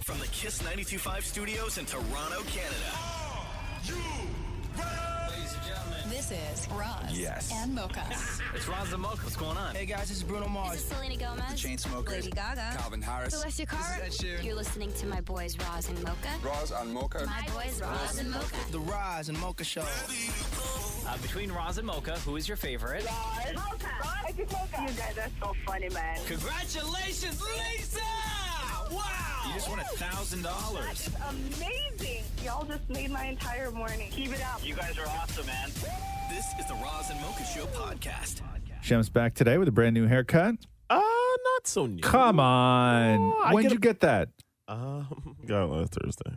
From the Kiss 92.5 studios in Toronto, Canada. Ladies and gentlemen, This is Roz and Mocha. it's Roz and Mocha. What's going on? Hey guys, this is Bruno Mars. This is Selena Gomez. The Chainsmokers. Lady Gaga. Calvin Harris. Celestia Cara. This is Ed Sheeran. You're listening to my boys Roz and Mocha. Roz and Mocha. My boys Roz and Mocha. The Roz and Mocha Show. Between Roz and Mocha, who is your favorite? Mocha. You guys are so funny, man. Congratulations, Lisa! Wow! You just won $1,000. It's amazing. Y'all just made my entire morning. Keep it up. You guys are awesome, man. This is the Roz and Mocha Show podcast. Shem's back today with a brand new haircut. Not so new. Come on. When'd you get that? Got it last Thursday.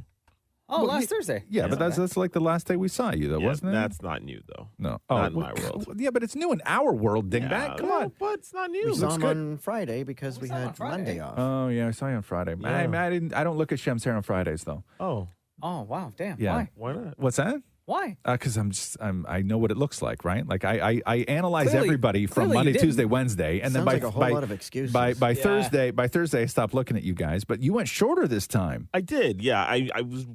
Oh, last Thursday. Yeah, but that's like the last day we saw you, though, Yeah, wasn't it? That's not new, though. No. Not in my world. Yeah, but it's new in our world, dingbat. Come on. But it's not new. We saw looks him good. on Friday because we saw him on had Friday. Monday off. Oh, yeah, I saw you on Friday. Yeah. I don't look at Shem's hair on Fridays, though. Oh, Oh, wow. Damn. Yeah. Why? why not? What's that? Why? Because I know what it looks like, right? Like I analyze Clearly- everybody from clearly you Monday, didn't. Tuesday, Wednesday, and then Sounds by like a whole lot of excuses. By Yeah. Thursday, I stopped looking at you guys. But you went shorter this time. I did. Yeah, I was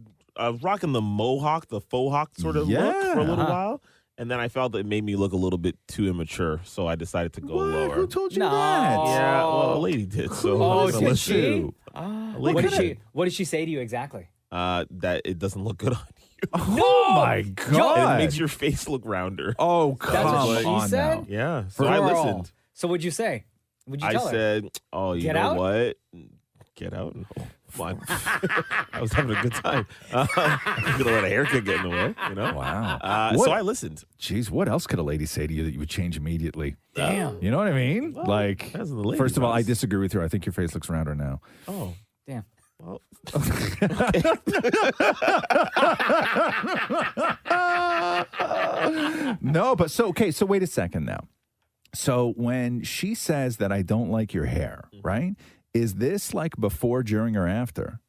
rocking the mohawk, the faux hawk sort of Yeah. look for a little Uh-huh. while. And then I felt that it made me look a little bit too immature, so I decided to go What? lower. Who told you No. that? Yeah, well, a lady did. So Oh, I was did listening. she? A What lady did she say to you exactly? that it doesn't look good on you. Oh my And God! it makes your face look rounder. Oh That's come what she on said? now. Yeah, so I Girl. listened. So what'd you say? What'd you tell I her? said, "Oh, you Get know out? what? Get out." No, fine. I was having a good time. I'm gonna let a haircut get in the way, you know. Wow. So I listened. Jeez, what else could a lady say to you that you would change immediately? Damn. You know what I mean? Well, like, depends on the lady, first of all, I Roz. disagree with her. I think your face looks rounder now. Oh, Damn. well, No, but so wait a second now. So when she says that I don't like your hair, right? Is this like before, during, or after?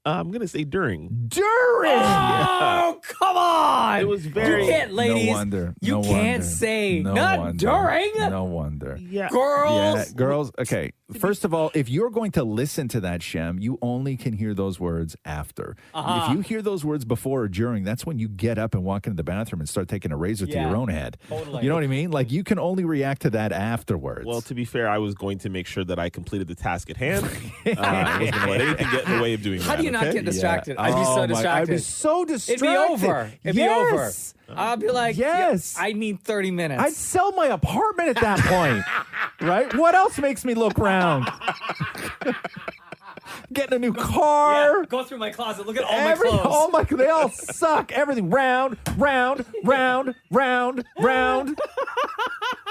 I'm gonna say during. During. Oh, come on! It was very. You can't, ladies. No wonder. You no can't wonder. say No not wonder. during. No wonder. Yeah. Girls. Yeah, girls. Okay. First of all, if you're going to listen to that, Shem, you only can hear those words after. Uh-huh. If you hear those words before or during, that's when you get up and walk into the bathroom and start taking a razor to Yeah, your own head. totally. You know what I mean? Like you can only react to that afterwards. Well, to be fair, I was going to make sure that I completed the task at hand. I wasn't going to let anything get in the way of doing that. How do you not okay? get distracted? I'd be Oh, so my- distracted. I'd be so It'd distracted. be over. It'd Yes. be over. I'd be like, Yes. yeah, I need 30 minutes. I'd sell my apartment at that point, right? What else makes me look round? Getting a new car. Yeah, go through my closet. Look at all my clothes. Oh my! They all suck. Everything round, round, round, round, round.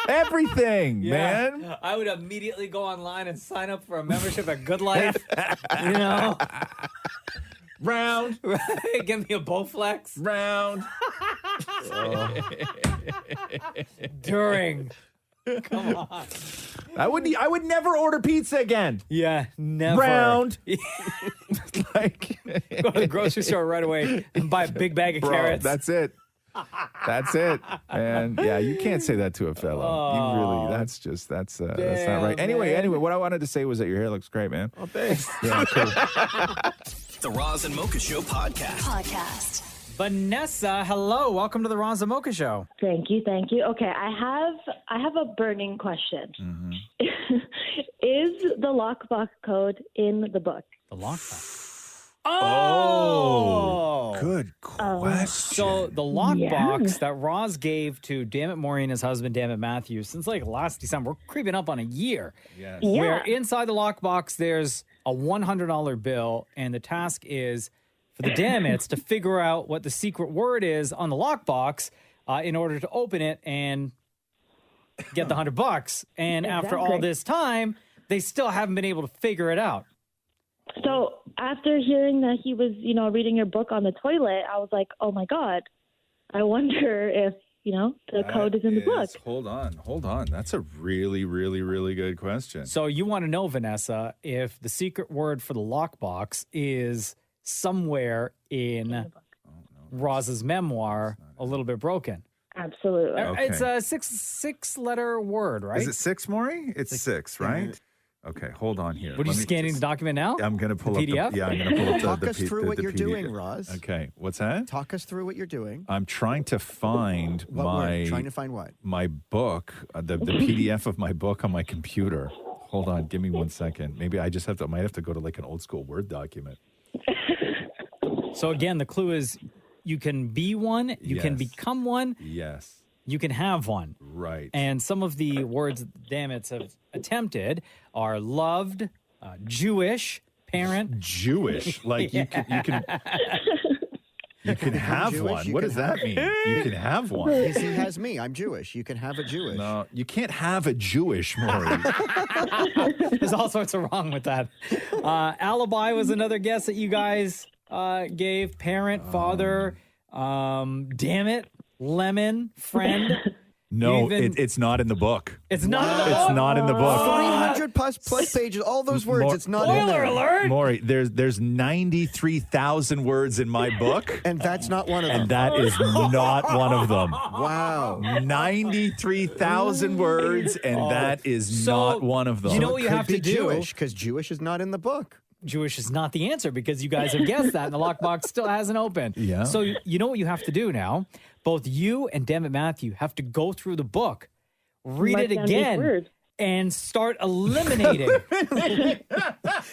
Everything, man. I would immediately go online and sign up for a membership at Good Life. You know, Round, give me a Bowflex round. during. Come on. I would never order pizza again. Yeah, never. Round. Like, Go to the grocery store right away and buy a big bag of bro, carrots. that's it. That's it. And yeah, you can't say that to a fellow. You really, that's not right. Damn, Anyway, man. what I wanted to say was that your hair looks great, man. Oh, thanks. Yeah, cool. The Roz and Mocha Show podcast. Vanessa, hello. Welcome to the Roz and Mocha Show. Thank you. Okay, I have a burning question. Mm-hmm. Is the lockbox code in the book? The lockbox. Oh, good question. So the lockbox that Roz gave to Dammit Maury and his husband, Dammit Matthew, since like last December, we're creeping up on a year. Yes. Yeah. Where inside the lockbox, there's a $100 bill, and the task is for the Damnits to figure out what the secret word is on the lockbox in order to open it and get the $100. And after all Exactly. this time, they still haven't been able to figure it out. So after hearing that he was, reading your book on the toilet, I was like, oh my God, I wonder if, the code is in the book. Hold on. That's a really, really, really good question. So you want to know, Vanessa, if the secret word for the lockbox is somewhere in Roz's memoir, A Little Bit Broken. Absolutely. Okay. It's a six letter word, right? Is it 6, Maury? It's 6, right? Okay, hold on here. What are you scanning the document now? I'm going to pull the up PDF? the I'm going to pull up Talk the us through what the you're PDF. doing, Roz. Okay, what's that? Talk us through what you're doing. I'm trying to find What word? Trying to find what? My book, the PDF of my book on my computer. Hold on, give me 1 second. Maybe I just might have to go to like an old school Word document. So again, the clue is you can be one, you can Yes. become one, Yes. you can have one. Right. And some of the words Damnits have attempted are loved, Jewish, parent. Jewish, like you can have Jewish, one. you What can does that have- mean? You can have one. He has me. I'm Jewish. You can have a Jewish. No, you can't have a Jewish, Maury. There's all sorts of wrong with that. Alibi was another guess that you guys gave. Parent, father, damn it, lemon, friend. No, Even- it's not in the book. It's not in the It's book? not in the book. 300 plus pages, all those words. More- It's not in Spoiler there. alert! Maury, there's 93,000 words in my book, And that's not one of them. and that is not one of them. Wow. 93,000 words, and that is So, not one of them. you know what you Could have be to do? Jewish, because Jewish is not in the book. Jewish is not the answer because you guys have guessed that and the lockbox still hasn't opened. Yeah. So you know what you have to do now? Both you and Dammit Matthew have to go through the book, read Mark it down these again, words. and start eliminating.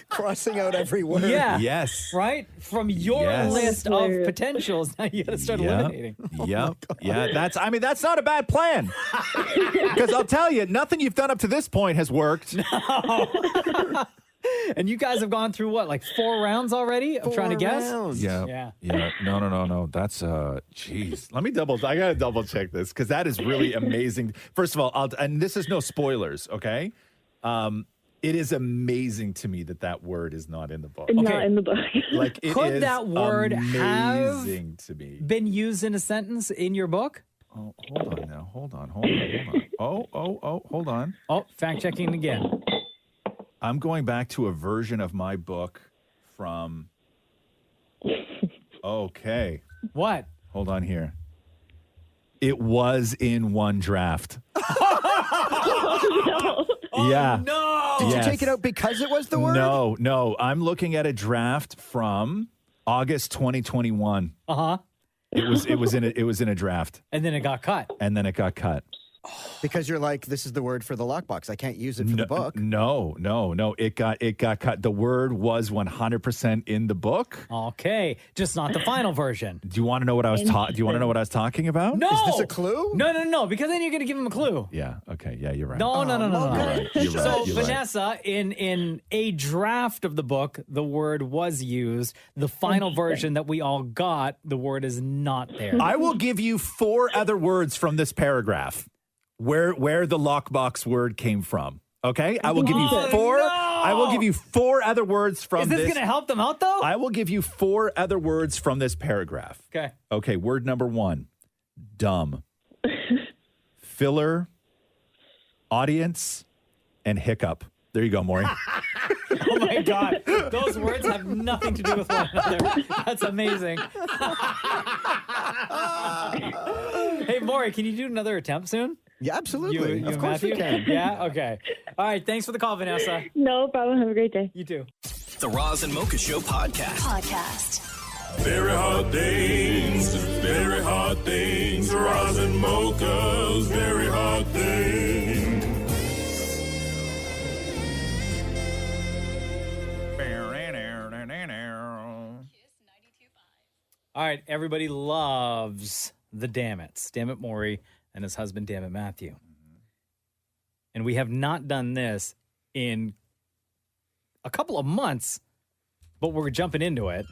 Crossing out every word. Yeah. Yes. Right? From your Yes. list of Hilarious. potentials, now you got to start eliminating. Yep. Yeah. That's not a bad plan. Because I'll tell you, nothing you've done up to this point has worked. And you guys have gone through what, like 4 rounds already of trying to guess? Rounds. Yeah. Yeah. No. That's jeez. I gotta double check this because that is really amazing. First of all, and this is no spoilers, okay? It is amazing to me that word is not in the book. Not in the book. Like it Could is that word have amazing to me. been used in a sentence in your book? Oh, hold on now. Hold on. Oh, hold on. Oh, fact checking again. I'm going back to a version of my book from. Okay. What? Hold on here. It was in one draft. Yeah. No. Did Yes. you take it out because it was the word? No. I'm looking at a draft from August 2021. Uh-huh. It was in a draft, And then it got cut. and then it got cut. Because you're like, this is the word for the lockbox. I can't use it for the book. No. It got cut. The word was 100% in the book. Okay. Just not the final version. Do you want to know what I was Do you want to know what I was talking about? No. Is this a clue? No, because then you're going to give him a clue. Yeah. Okay. Yeah, you're right. No. You're right. You're So, right. You're right. Vanessa, in a draft of the book, the word was used. The final version that we all got, the word is not there. I will give you 4 other words from this paragraph where the lockbox word came from. Okay? I will give you 4. no! I will give you 4 other words from Is this going to help them out, though? I will give you 4 other words from this paragraph. Okay. Okay, word number 1. Dumb. Filler, audience, and hiccup. There you go, Maury. Oh, my God. Those words have nothing to do with one another. That's amazing. Hey, Maury, can you do another attempt soon? Yeah, absolutely. You of and course Matthew? we can. Yeah? Okay. All right. Thanks for the call, Vanessa. No problem. Have a great day. You too. The Roz and Mocha Show podcast. Very hard things, Roz and Mocha's very hard things. All right. Everybody loves the Damnits. Dammit Maury and his husband, Dammit Matthew. And we have not done this in a couple of months, but we're jumping into it.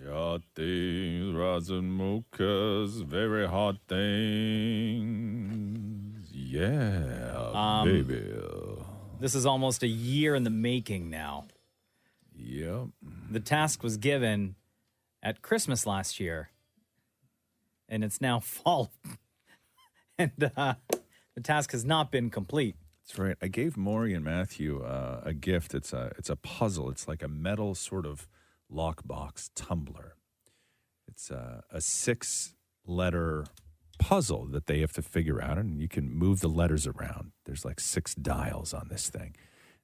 Hot things, Roz and Mocha's very hot things. Yeah, baby. This is almost a year in the making now. Yep. The task was given at Christmas last year, and it's now fall. And the task has not been complete. That's right. I gave Maury and Matthew a gift. It's a puzzle. It's like a metal sort of lockbox tumbler. It's a 6-letter puzzle that they have to figure out, and you can move the letters around. There's like 6 dials on this thing,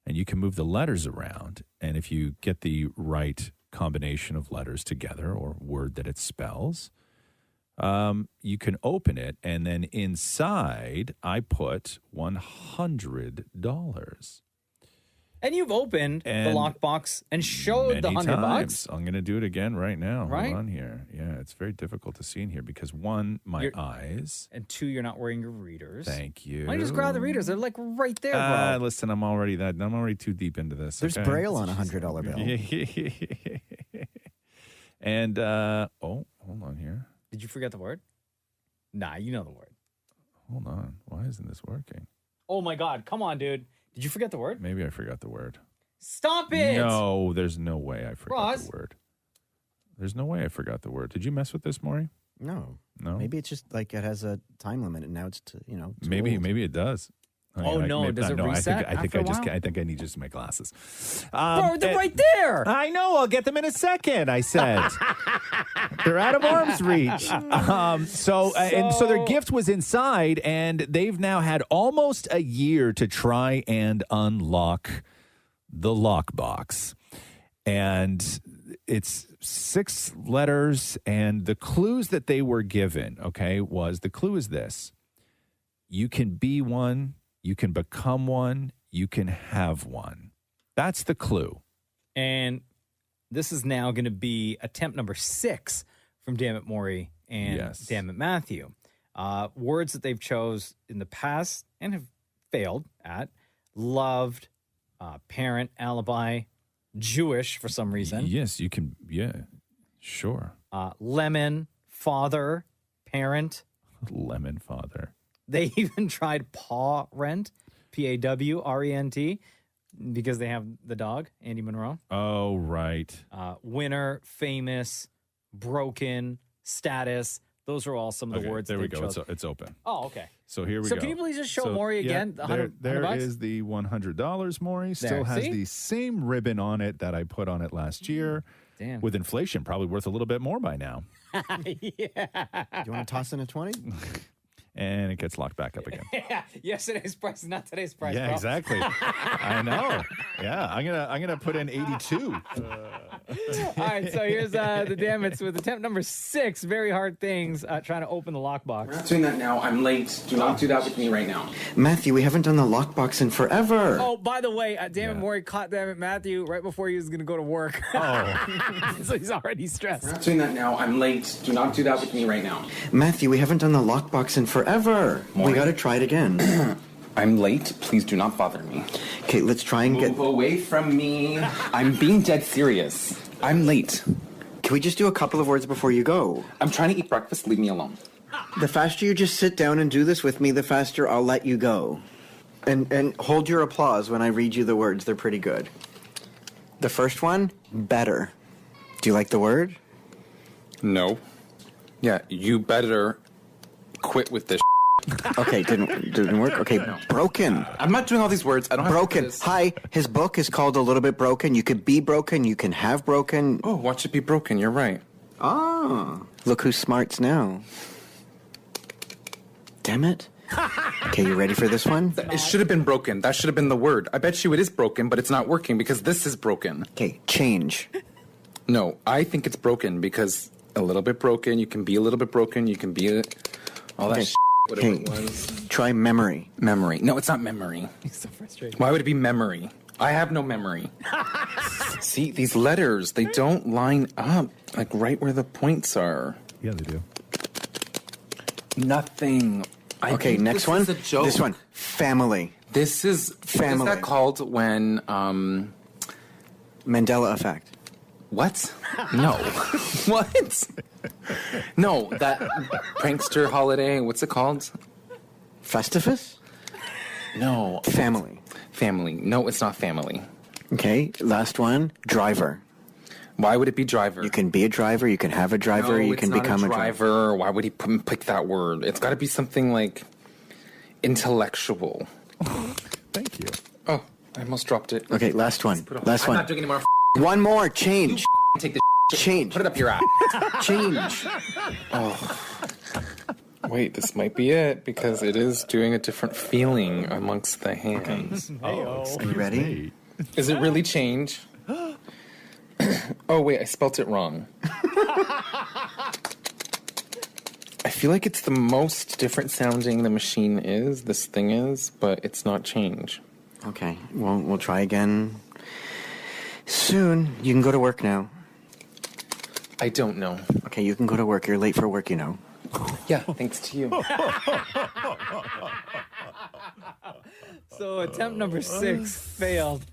and you can move the letters around, and if you get the right combination of letters together or word that it spells, you can open it, and then inside I put $100. And you've opened the lockbox and showed the $100. I'm going to do it again right now. Right? Hold on here. Yeah, it's very difficult to see in here because 1, my eyes. And 2, you're not wearing your readers. Thank you. Why don't you just grab the readers? They're like right there, bro. Listen, I'm already too deep into this. There's okay? Braille on a $100 bill. And hold on here. Did you forget the word? Nah, you know the word. Hold on. Why isn't this working? Oh my God. Come on, dude. Did you forget the word? Maybe I forgot the word. Stop it. No, there's no way I forgot Roz? the word. There's no way I forgot the word. Did you mess with this, Maury? No. No? Maybe it's just like it has a time limit, and now it's Maybe old. it does. Does it reset after a while? I think I need just my glasses. Bro, they're right there. I know. I'll get them in a second. I said they're out of arm's reach. So their gift was inside, and they've now had almost a year to try and unlock the lockbox, and it's 6 letters. And the clues that they were given, the clue is this: you can be one. You can become one. You can have one. That's the clue. And this is now going to be attempt number 6 from Damnit Maury and Damnit Matthew. Words that they've chose in the past and have failed at: loved, parent, alibi, Jewish for some reason. Yes, you can. Yeah, sure. Lemon, father, parent. Lemon, father. They even tried paw rent, Pawrent, because they have the dog, Andy Monroe. Oh, right. Winner, famous, broken, status. Those are all some of the words. There we go. It's open. Oh, okay. So here we go. So can you please just show Maury again? There is the $100. Maury still has the same ribbon on it that I put on it last year. Damn. With inflation, probably worth a little bit more by now. Yeah. Do you want to toss in a 20? And it gets locked back up again. Yeah, yesterday's price, not today's price. Yeah, bro. exactly. I know. Yeah, I'm gonna put in 82. All right, so here's the Damnits with attempt number 6. Very hard things trying to open the lockbox. We're not doing that now. I'm late. Do not do that with me right now. Matthew, we haven't done the lockbox in forever. Oh, by the way, Damnit Maury caught Damnit Matthew right before he was going to go to work. Oh. So he's already stressed. We're not doing that now. I'm late. Do not do that with me right now. Matthew, we haven't done the lockbox in forever. We got to try it again. I'm late. Please do not bother me. Okay, let's try and Move away from me. I'm being dead serious. I'm late. Can we just do a couple of words before you go? I'm trying to eat breakfast. Leave me alone. The faster you just sit down and do this with me, the faster I'll let you go. And hold your applause when I read you the words. They're pretty good. The first one, better. Do you like the word? No. Yeah, you better quit with this. Okay, didn't work. Okay, broken. I'm not doing all these words. I don't have broken. to do this. Hi, his book is called A Little Bit Broken. You could be broken. You can have broken. Oh, watch it be broken. You're right. Ah, look who smarts now. Damn it. Okay, you ready for this one? It should have been broken. That should have been the word. I bet you it is broken, but it's not working because this is broken. Okay, change. No, I think it's broken because a little bit broken. You can be a little bit broken. You can be all that whatever it was. Try memory. Memory. No, it's not memory. He's so frustrated. Why would it be memory? I have no memory. See, these letters, they don't line up like right where the points are. Yeah, they do. Nothing. Okay, next one. This one. Family. This is family. What is that called when Mandela effect. What? No. What? No, that prankster holiday, what's it called? Festivus? No. Family. Family. No, it's not family. Okay, last one. Driver. Why would it be driver? You can be a driver, you can have a driver, you can become a driver. Why would he pick that word? It's got to be something like intellectual. Thank you. Oh, I almost dropped it. Okay, last one. Last one. I'm not doing any more. One more. Change. You take the change. Put it up your ass. Change. Oh. Wait, this might be it because it is doing a different feeling amongst the hands. Are you ready? Is it really change? Oh, wait, I spelt it wrong. I feel like it's the most different sounding the machine is, this thing is, but it's not change. Okay, well, we'll try again soon. You can go to work now. I don't know. Okay, you can go to work. You're late for work, you know. Yeah, thanks to you. So attempt number 6 failed.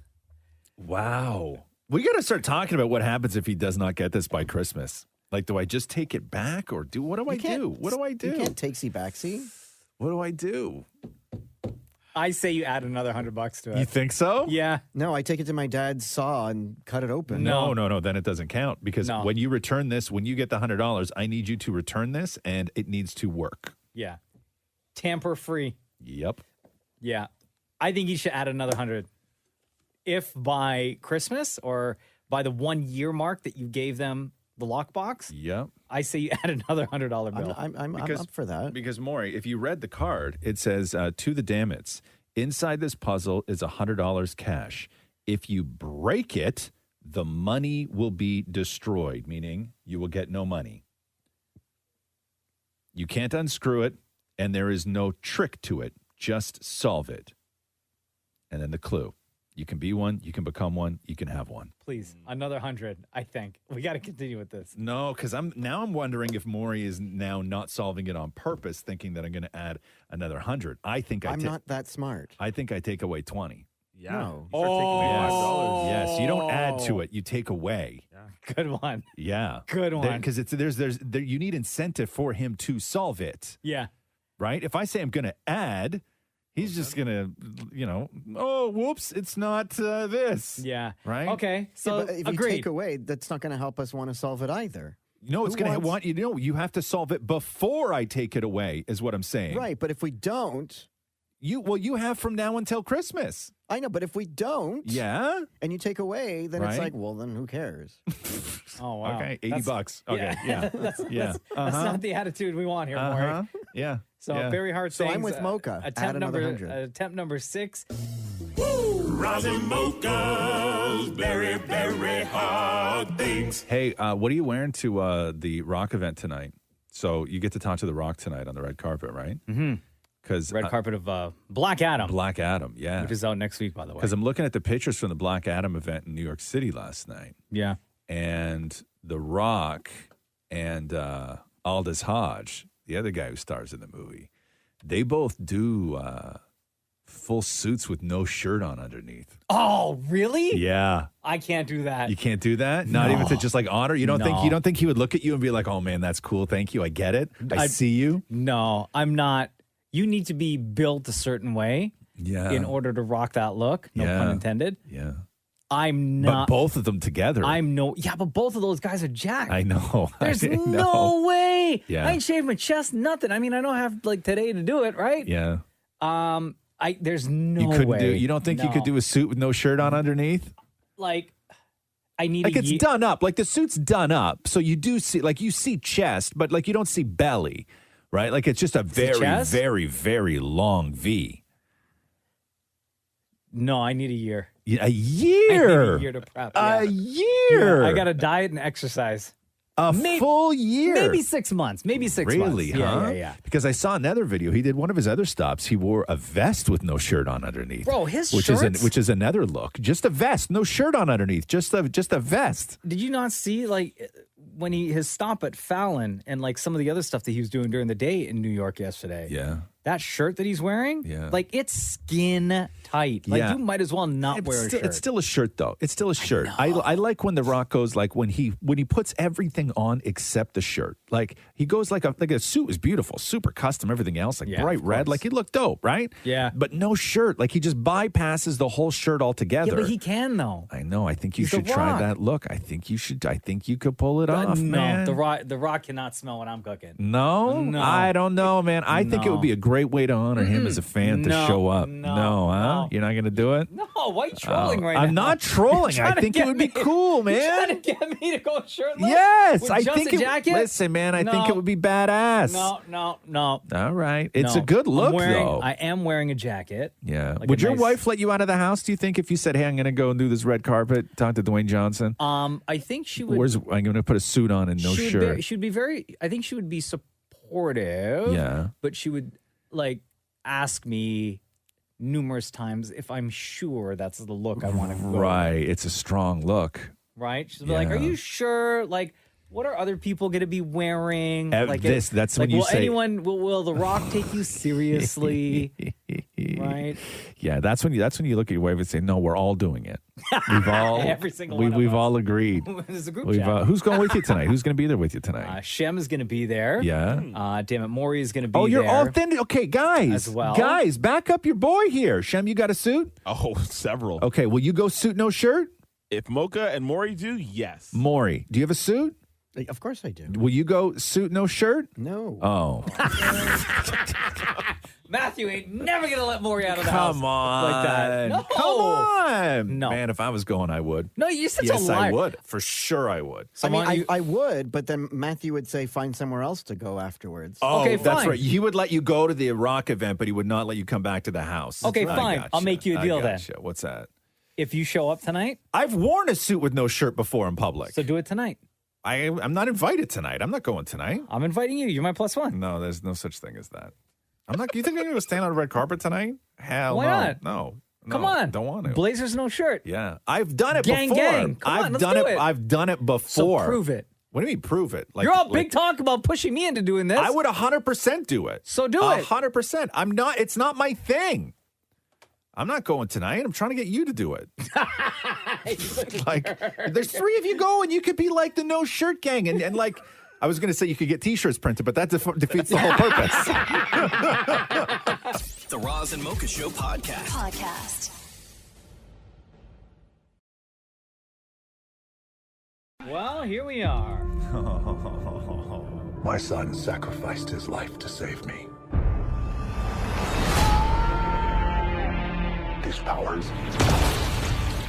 Wow. We got to start talking about what happens if he does not get this by Christmas. Like, do I just take it back or what do I do? What do I do? You can't takesy backsy. What do I do? I say you add another $100 to it. You think so? Yeah. No, I take it to my dad's saw and cut it open. No. Then it doesn't count because when you return this, when you get the $100, I need you to return this and it needs to work. Yeah. Tamper free. Yep. Yeah. I think you should add another 100. If by Christmas or by the 1 year mark that you gave them the lockbox, yep, I say you add another $100 bill. I'm up for that. Because, Maury, if you read the card, it says, to the Damnits, inside this puzzle is $100 cash. If you break it, the money will be destroyed, meaning you will get no money. You can't unscrew it, and there is no trick to it. Just solve it. And then the clue. You can be one, you can become one, you can have one. Please, another 100, I think. We got to continue with this. No, because I'm wondering if Maury is now not solving it on purpose, thinking that I'm going to add another 100. I'm not that smart. I think I take away 20. Yeah. No. Oh, yes. You don't add to it; you take away. Yeah. Good one. Yeah, good one. Because you need incentive for him to solve it. Yeah, right. If I say I'm going to add. He's just going to, oh, whoops, it's not this. Yeah. Right? Okay. So, yeah, but if you take away, that's not going to help us want to solve it either. No, it's going to want you have to solve it before I take it away, is what I'm saying. Right. But if we don't. You have from now until Christmas. I know, but if we don't. Yeah. And you take away, then it's like, well, then who cares? Oh, wow. Okay. $80. Okay. Yeah. That's not the attitude we want here, Maury. Yeah. So very hard So things. I'm with Mocha. Attempt number 6. Roz and Mocha's very, very hard things. Hey, what are you wearing to the rock event tonight? So you get to talk to the rock tonight on the red carpet, right? Mm-hmm. Because red carpet of Black Adam. Black Adam, yeah. Which is out next week, by the way. Because I'm looking at the pictures from the Black Adam event in New York City last night. Yeah. And The Rock and Aldous Hodge, the other guy who stars in the movie, they both do full suits with no shirt on underneath. Oh, really? Yeah. I can't do that. You can't do that? Not even to just like honor? You don't think he would look at you and be like, "Oh man, that's cool. Thank you. I get it. I see you." No, I'm not. You need to be built a certain way in order to rock that look. No pun intended. Yeah. I'm not. But both of them together. But both of those guys are jacked. I know. There's no way. Yeah. I ain't shaved my chest, nothing. I mean, I don't have like today to do it, right? Yeah. There's no You couldn't way. you don't think you could do a suit with no shirt on underneath? Like, I need like it's done up. Like the suit's done up. So you do see, like you see chest, but like you don't see belly, right? Like it's just a very, very, very long V. No, I need a year. A year? I need a year to prep. A year? Yeah, I got to diet and exercise. Full year? Maybe 6 months. Maybe 6 months. Really, huh? Yeah. Because I saw another video. He did one of his other stops. He wore a vest with no shirt on underneath. Bro, his which shirts? which is another look. Just a vest, no shirt on underneath. Just a vest. Did you not see like when his stop at Fallon and like some of the other stuff that he was doing during the day in New York yesterday? Yeah. That shirt that he's wearing, like it's skin tight. Like you might as well not wear a shirt. It's still a shirt, though. It's still a shirt. I like when The Rock goes like when he puts everything on except the shirt. Like he goes like a suit is beautiful, super custom, everything else like bright red. Like he looked dope, right? Yeah. But no shirt. Like he just bypasses the whole shirt altogether. Yeah, but he can though. I know. I think you He's should The try Rock. that look. I think you should. I think you could pull it off, no, man. the rock cannot smell what I'm cooking. No, I don't know, man. I think it would be a great great way to honor him as a fan to show up. No. You're not going to do it? No, why are you trolling right now? I'm not trolling. I think it would be cool, man. You're trying to get me to go shirtless? Yes, With I just think a jacket? Listen, man, I think it would be badass. No. All right. It's a good look, though. I am wearing a jacket. Yeah. Like Would a your nice- wife let you out of the house, do you think, if you said, hey, I'm going to go and do this red carpet, talk to Dwayne Johnson? I think she would. I'm going to put a suit on and no shirt. She'd be very. I think she would be supportive. Yeah. But she would ask me numerous times if I'm sure that's the look I want to go. Right. It's a strong look. Right. She'd be like, "Are you sure? Like, what are other people going to be wearing? That's when you will say. will The Rock take you seriously? Right? Yeah, that's when you look at your wife and say, "No, we're all doing it. We've all Every single one of we've us. all agreed. There's a group chat. Who's going with you tonight? Who's going to be there with you tonight? Shem is going to be there. Yeah. Dammit Maury is going to be Oh, you're there. all thin. Okay, guys. As well. Guys, back up your boy here. Shem, you got a suit? Oh, several. Okay, will you go suit, no shirt? If Mocha and Maury do, yes. Maury, do you have a suit? Of course I do. Will you go suit, no shirt? No. Oh. Matthew ain't never going to let Maury out of the house. Come on. Like that. No. Come on. No. Man, if I was going, I would. No, you're such yes, a liar. I would. For sure I would. I would, but then Matthew would say find somewhere else to go afterwards. Oh, Okay, that's fine. right. He would let you go to the rock event, but he would not let you come back to the house. Okay, I fine. gotcha. I'll make you a deal I then. gotcha. What's that? If you show up tonight, I've worn a suit with no shirt before in public. so do it tonight. I'm not invited tonight. I'm not going tonight. I'm inviting you. You're my +1. No, there's no such thing as that. I'm not. You think I'm going to stand on a red carpet tonight? Hell Why no. not? No. Come on. Don't want to. Blazers, no shirt. Yeah. I've done it Gang, before. gang. Come on, I've let's done do it. it. I've done it So before. prove it. What do you mean prove it? You're all big talk about pushing me into doing this. I would 100% do it. So do it. 100%. I'm not. It's not my thing. I'm not going tonight. I'm trying to get you to do it. Like, there's 3 of you going. You could be like the no shirt gang, and like, I was going to say you could get T-shirts printed, but that defeats the whole purpose. The Roz and Mocha Show podcast. Well, here we are. My son sacrificed his life to save me. These powers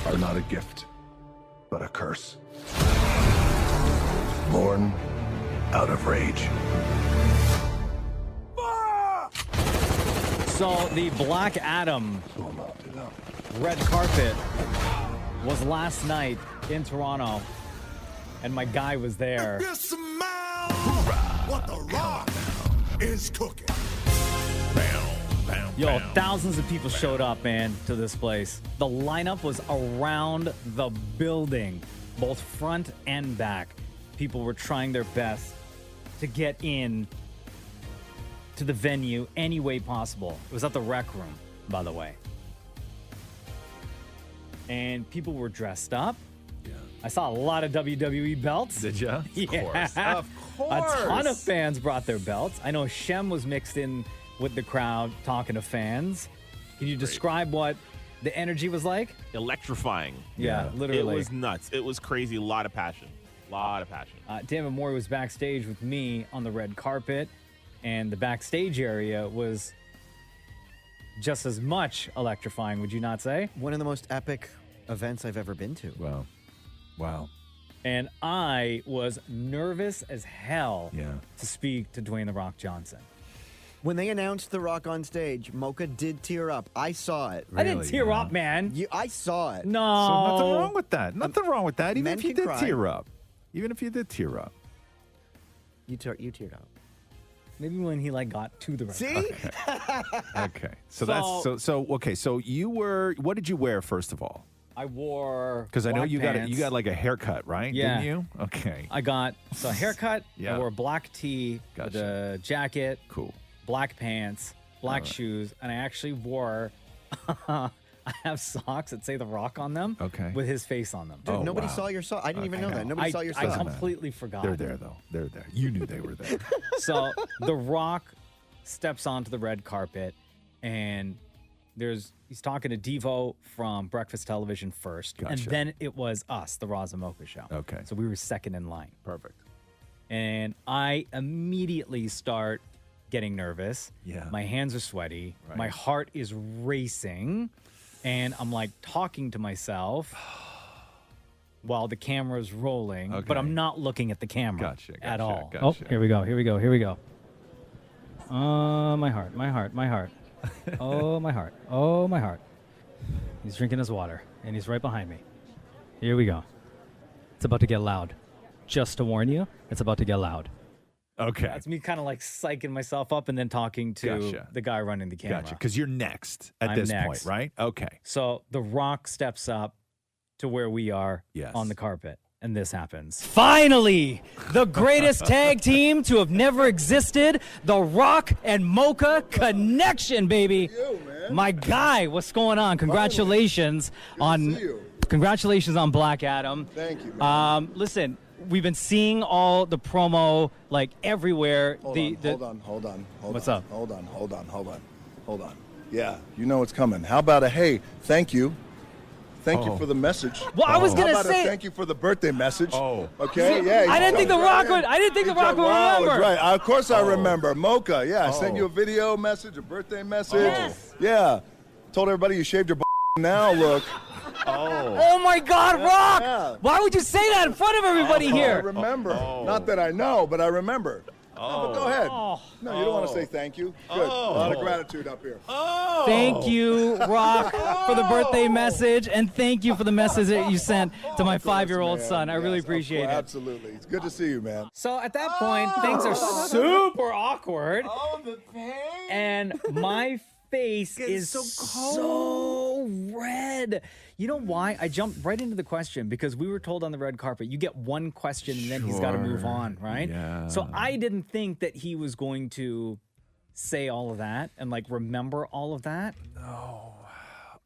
are not a gift, but a curse. Born out of rage. So the Black Adam red carpet was last night in Toronto, and my guy was there. What the Rock is cooking. Yo, thousands of people showed up, man, to this place. The lineup was around the building, both front and back. People were trying their best to get in to the venue any way possible. It was at the Rec Room, by the way. And people were dressed up. Yeah. I saw a lot of WWE belts. Did you? Yeah. Of course. A ton of fans brought their belts. I know Shem was mixed in with the crowd talking to fans. Can you describe what the energy was like? Electrifying. Yeah, literally. It was nuts. It was crazy. A lot of passion. Dammit Maury was backstage with me on the red carpet, and the backstage area was just as much electrifying, would you not say? One of the most epic events I've ever been to. Wow. And I was nervous as hell to speak to Dwayne "The Rock" Johnson. When they announced The Rock on stage, Mocha did tear up. I saw it. I didn't tear up, man. I saw it. No. So nothing wrong with that. Nothing wrong with that. Even men if you can did cry. tear up. Even if you did tear up. You teared up. Maybe when he got to the red See? carpet. Okay. So you were, what did you wear first of all? I wore Because I know black you pants. got like a haircut, right? Yeah. Didn't you? Okay. I got a haircut. Yeah. I wore a black tee with a jacket. Cool. Black pants, black shoes, and I actually wore. I have socks that say "The Rock" on them. Okay. With his face on them. Dude, nobody saw your socks. I didn't even know that. Nobody saw your I socks. completely forgot. They're there though. They're there. You knew they were there. So The Rock steps onto the red carpet, and he's talking to Devo from Breakfast Television first, and Gotcha. then it was us, the Roz and Mocha Show. Okay. So we were second in line. Perfect. And I immediately start getting nervous. Yeah. My hands are sweaty. Right. My heart is racing. And I'm like talking to myself while the camera's rolling, but I'm not looking at the camera at all. Gotcha. Oh, here we go. Oh, my heart. Oh, my heart. He's drinking his water, and he's right behind me. Here we go. It's about to get loud. Just to warn you, it's about to get loud. Okay. That's me kind of like psyching myself up and then talking to the guy running the camera. Gotcha. Because you're next at I'm this next. point, right? Okay. So The Rock steps up to where we are on the carpet, and this happens. Finally, the greatest tag team to have never existed, The Rock and Mocha Connection, baby. My guy, what's going on? Congratulations Congratulations on Black Adam. Thank you, man. Listen, we've been seeing all the promo like everywhere. Hold on. What's up? Hold on. Yeah, you know what's coming. How about a hey, thank you. Thank you for the message. Well, I was gonna How about say a thank you for the birthday message. Oh. Okay, yeah. I didn't think The Rock would. I didn't think The Rock would remember. Right. Of course I remember. Mocha, yeah. I sent you a video message, a birthday message. Yes. Yeah. Told everybody you shaved your now, look. Oh my God, Rock! Yeah. Why would you say that in front of everybody I here? remember. Not that I know, but I remember. No, but go ahead. No, you don't want to say thank you. Good. A lot of gratitude up here. Thank you, Rock, for the birthday message, and thank you for the message that you sent to my 5-year-old son. I really appreciate it. Absolutely. It's good to see you, man. So at that point, things are super awkward. Oh, the pain. And my face is so red. You know why? I jumped right into the question because we were told on the red carpet, you get one question and then he's got to move on, right? Yeah. So I didn't think that he was going to say all of that and like remember all of that. No.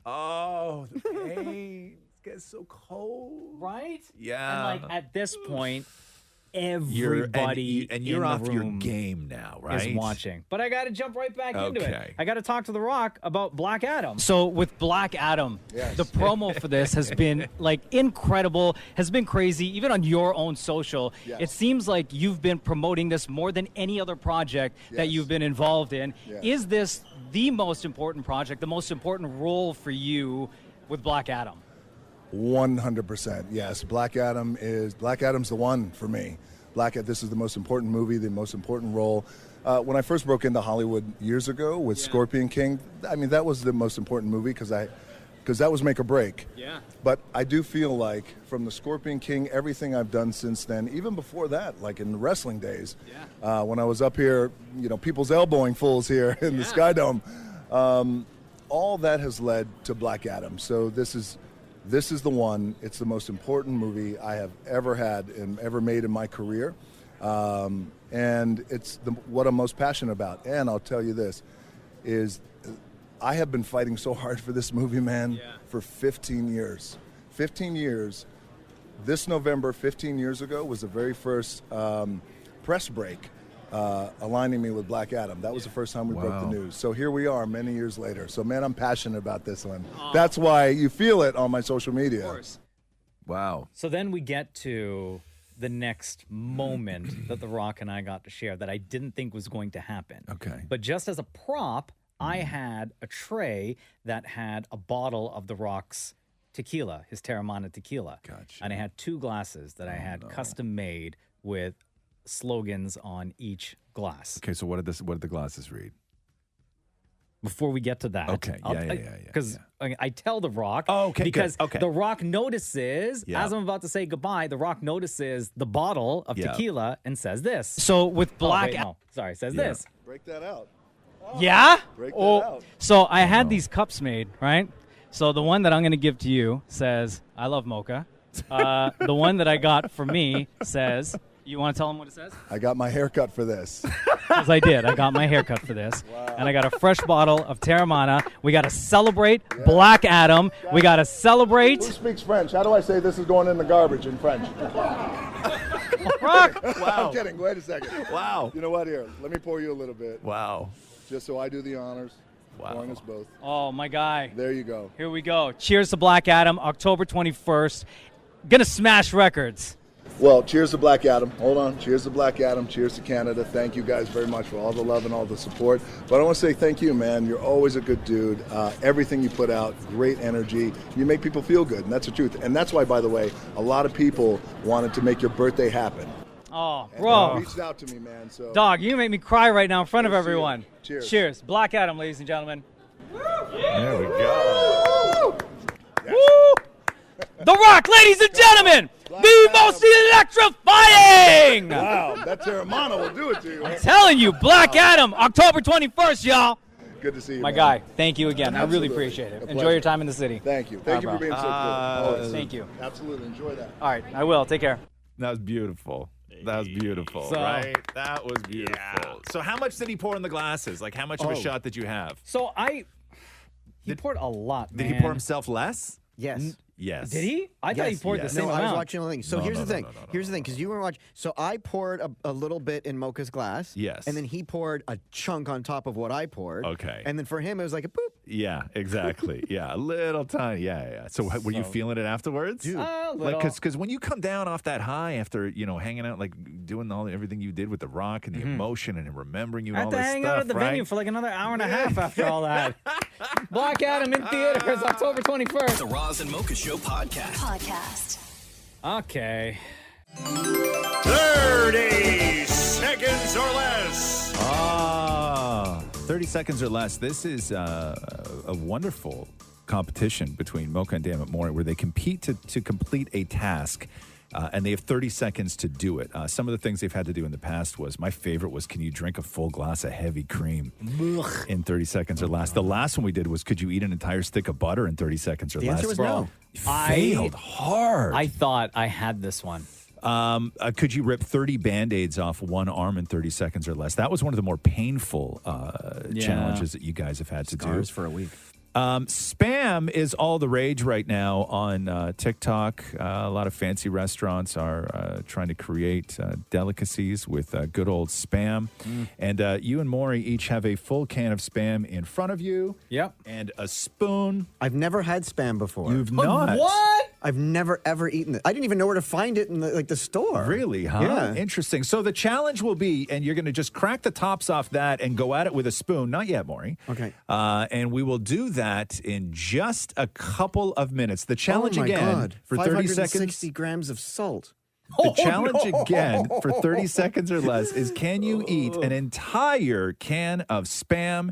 Oh, the pain. It gets so cold. Right? Yeah. And like at this point, everybody and you're in off the your room game now, right? is watching. But I got to jump right back into it. Okay. I got to talk to The Rock about Black Adam. So with Black Adam, the promo for this has been like incredible, has been crazy, even on your own social. Yes. It seems like you've been promoting this more than any other project that you've been involved in. Yes. Is this the most important project, the most important role for you with Black Adam? 100%. Yes, Black Adam's the one for me. This is the most important movie, the most important role. When I first broke into Hollywood years ago with Scorpion King, I mean that was the most important movie because that was make or break. Yeah. But I do feel like from the Scorpion King, everything I've done since then, even before that, like in the wrestling days, when I was up here, people's elbowing fools here in the Sky Dome, all that has led to Black Adam. So this is the one. It's the most important movie I have ever had and ever made in my career. And it's what I'm most passionate about. And I'll tell you this, is I have been fighting so hard for this movie, man, for 15 years. 15 years. This November, 15 years ago, was the very first press break aligning me with Black Adam. That was the first time we broke the news. So here we are many years later. So, man, I'm passionate about this one. That's why you feel it on my social media. Of course. Wow. So then we get to the next moment that The Rock and I got to share that I didn't think was going to happen. Okay. But just as a prop, I had a tray that had a bottle of The Rock's tequila, his Terramana tequila. Gotcha. And I had 2 glasses that I had custom made with slogans on each glass. Okay, so what did the glasses read? Before we get to that. Okay, Because I tell The Rock. Oh, okay, because good. Okay. The Rock notices, Yeah. as I'm about to say goodbye, The Rock notices the bottle of tequila and says this. So with Black... says this. Break that out. Yeah? Break that out. So I had these cups made, right? So the one that I'm going to give to you says, I love mocha. The one that I got for me says... You want to tell them what it says? I got my haircut for this. Because I did. I got my haircut for this. Wow. And I got a fresh bottle of Terramana. We got to celebrate Black Adam. We got to celebrate... Who speaks French? How do I say this is going in the garbage in French? Rock! Wow. I'm kidding. Wait a second. Wow. You know what? Here, let me pour you a little bit. Wow. Just so I do the honors. Wow. Pouring us both. Oh, my guy. There you go. Here we go. Cheers to Black Adam, October 21st. Gonna smash records. Well, cheers to Black Adam. Hold on. Cheers to Black Adam. Cheers to Canada. Thank you guys very much for all the love and all the support. But I want to say thank you, man. You're always a good dude. Everything you put out, great energy. You make people feel good, and that's the truth. And that's why, by the way, a lot of people wanted to make your birthday happen. Oh, And bro. they reached out to me, man. So Dog, you make me cry right now in front of everyone. Cheers. Cheers. Black Adam, ladies and gentlemen. There we go. Woo! The Rock, ladies and gentlemen, the most electrifying! Wow, that Terramana will do it to you. I'm telling you, Black Adam, October 21st, y'all. Good to see you, My man. guy, thank you again. I Absolutely. really appreciate it. A Enjoy pleasure. your time in the city. Thank you. Thank you for being so cool. Always. Thank you. Absolutely. Enjoy that. All right, I will. Take care. That was beautiful. That was beautiful, So- right? That was beautiful. So how much did he pour in the glasses? Like, how much of a shot did you have? So he poured a lot, Did man. he pour himself less? Yes. Yes. Did he? I thought he poured the same no, amount. I was watching the thing. So No, here's no, the no, thing. no, no, no, Here's the thing, because you were watching. So I poured a little bit in Mocha's glass. Yes. And then he poured a chunk on top of what I poured. Okay. And then for him, it was like a boop. Yeah, exactly. Yeah, a little tiny. Yeah. So were you feeling it afterwards? Dude. A Like, little. because when you come down off that high after hanging out, like doing everything you did with the Rock and the emotion and remembering you and I all had to this hang stuff, out at the right? venue for like another hour and a half after all that. Black Adam in theaters October 21st. The Roz and Mocha Show podcast. Okay. 30 seconds or less. 30 seconds or less. This is a wonderful competition between Mocha and Damn It Maury where they compete to complete a task. And they have 30 seconds to do it. Some of the things they've had to do in the past my favorite was, can you drink a full glass of heavy cream in 30 seconds or less? The last one we did was, could you eat an entire stick of butter in 30 seconds or The less? answer was no. Failed hard. I thought I had this one. Could you rip 30 Band-Aids off one arm in 30 seconds or less? That was one of the more painful challenges that you guys have had to do. Scars for a week. Spam is all the rage right now on TikTok. A lot of fancy restaurants are trying to create delicacies with good old Spam. And you and Maury each have a full can of Spam in front of you. Yep. And a spoon. I've never had Spam before. You've not? What? I've never, ever eaten it. I didn't even know where to find it in the store. Really, huh? Yeah. Interesting. So the challenge will be, and you're going to just crack the tops off that and go at it with a spoon. Not yet, Maury. Okay. And we will do that in just a couple of minutes. The challenge oh my again God. for 30 560 seconds. grams of salt. The challenge again for 30 seconds or less is, can you eat an entire can of Spam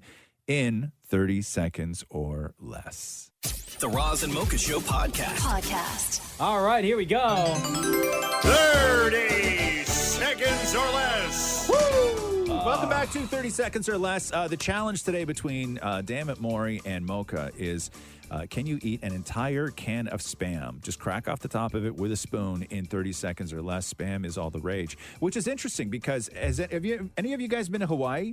in 30 seconds or less? The Roz and Mocha Show podcast. All right, here we go. 30 seconds or less. Welcome back to 30 Seconds or Less. The challenge today between Damn It Maury and Mocha is, can you eat an entire can of Spam? Just crack off the top of it with a spoon in 30 seconds or less. Spam is all the rage, which is interesting because have any of you guys been to Hawaii?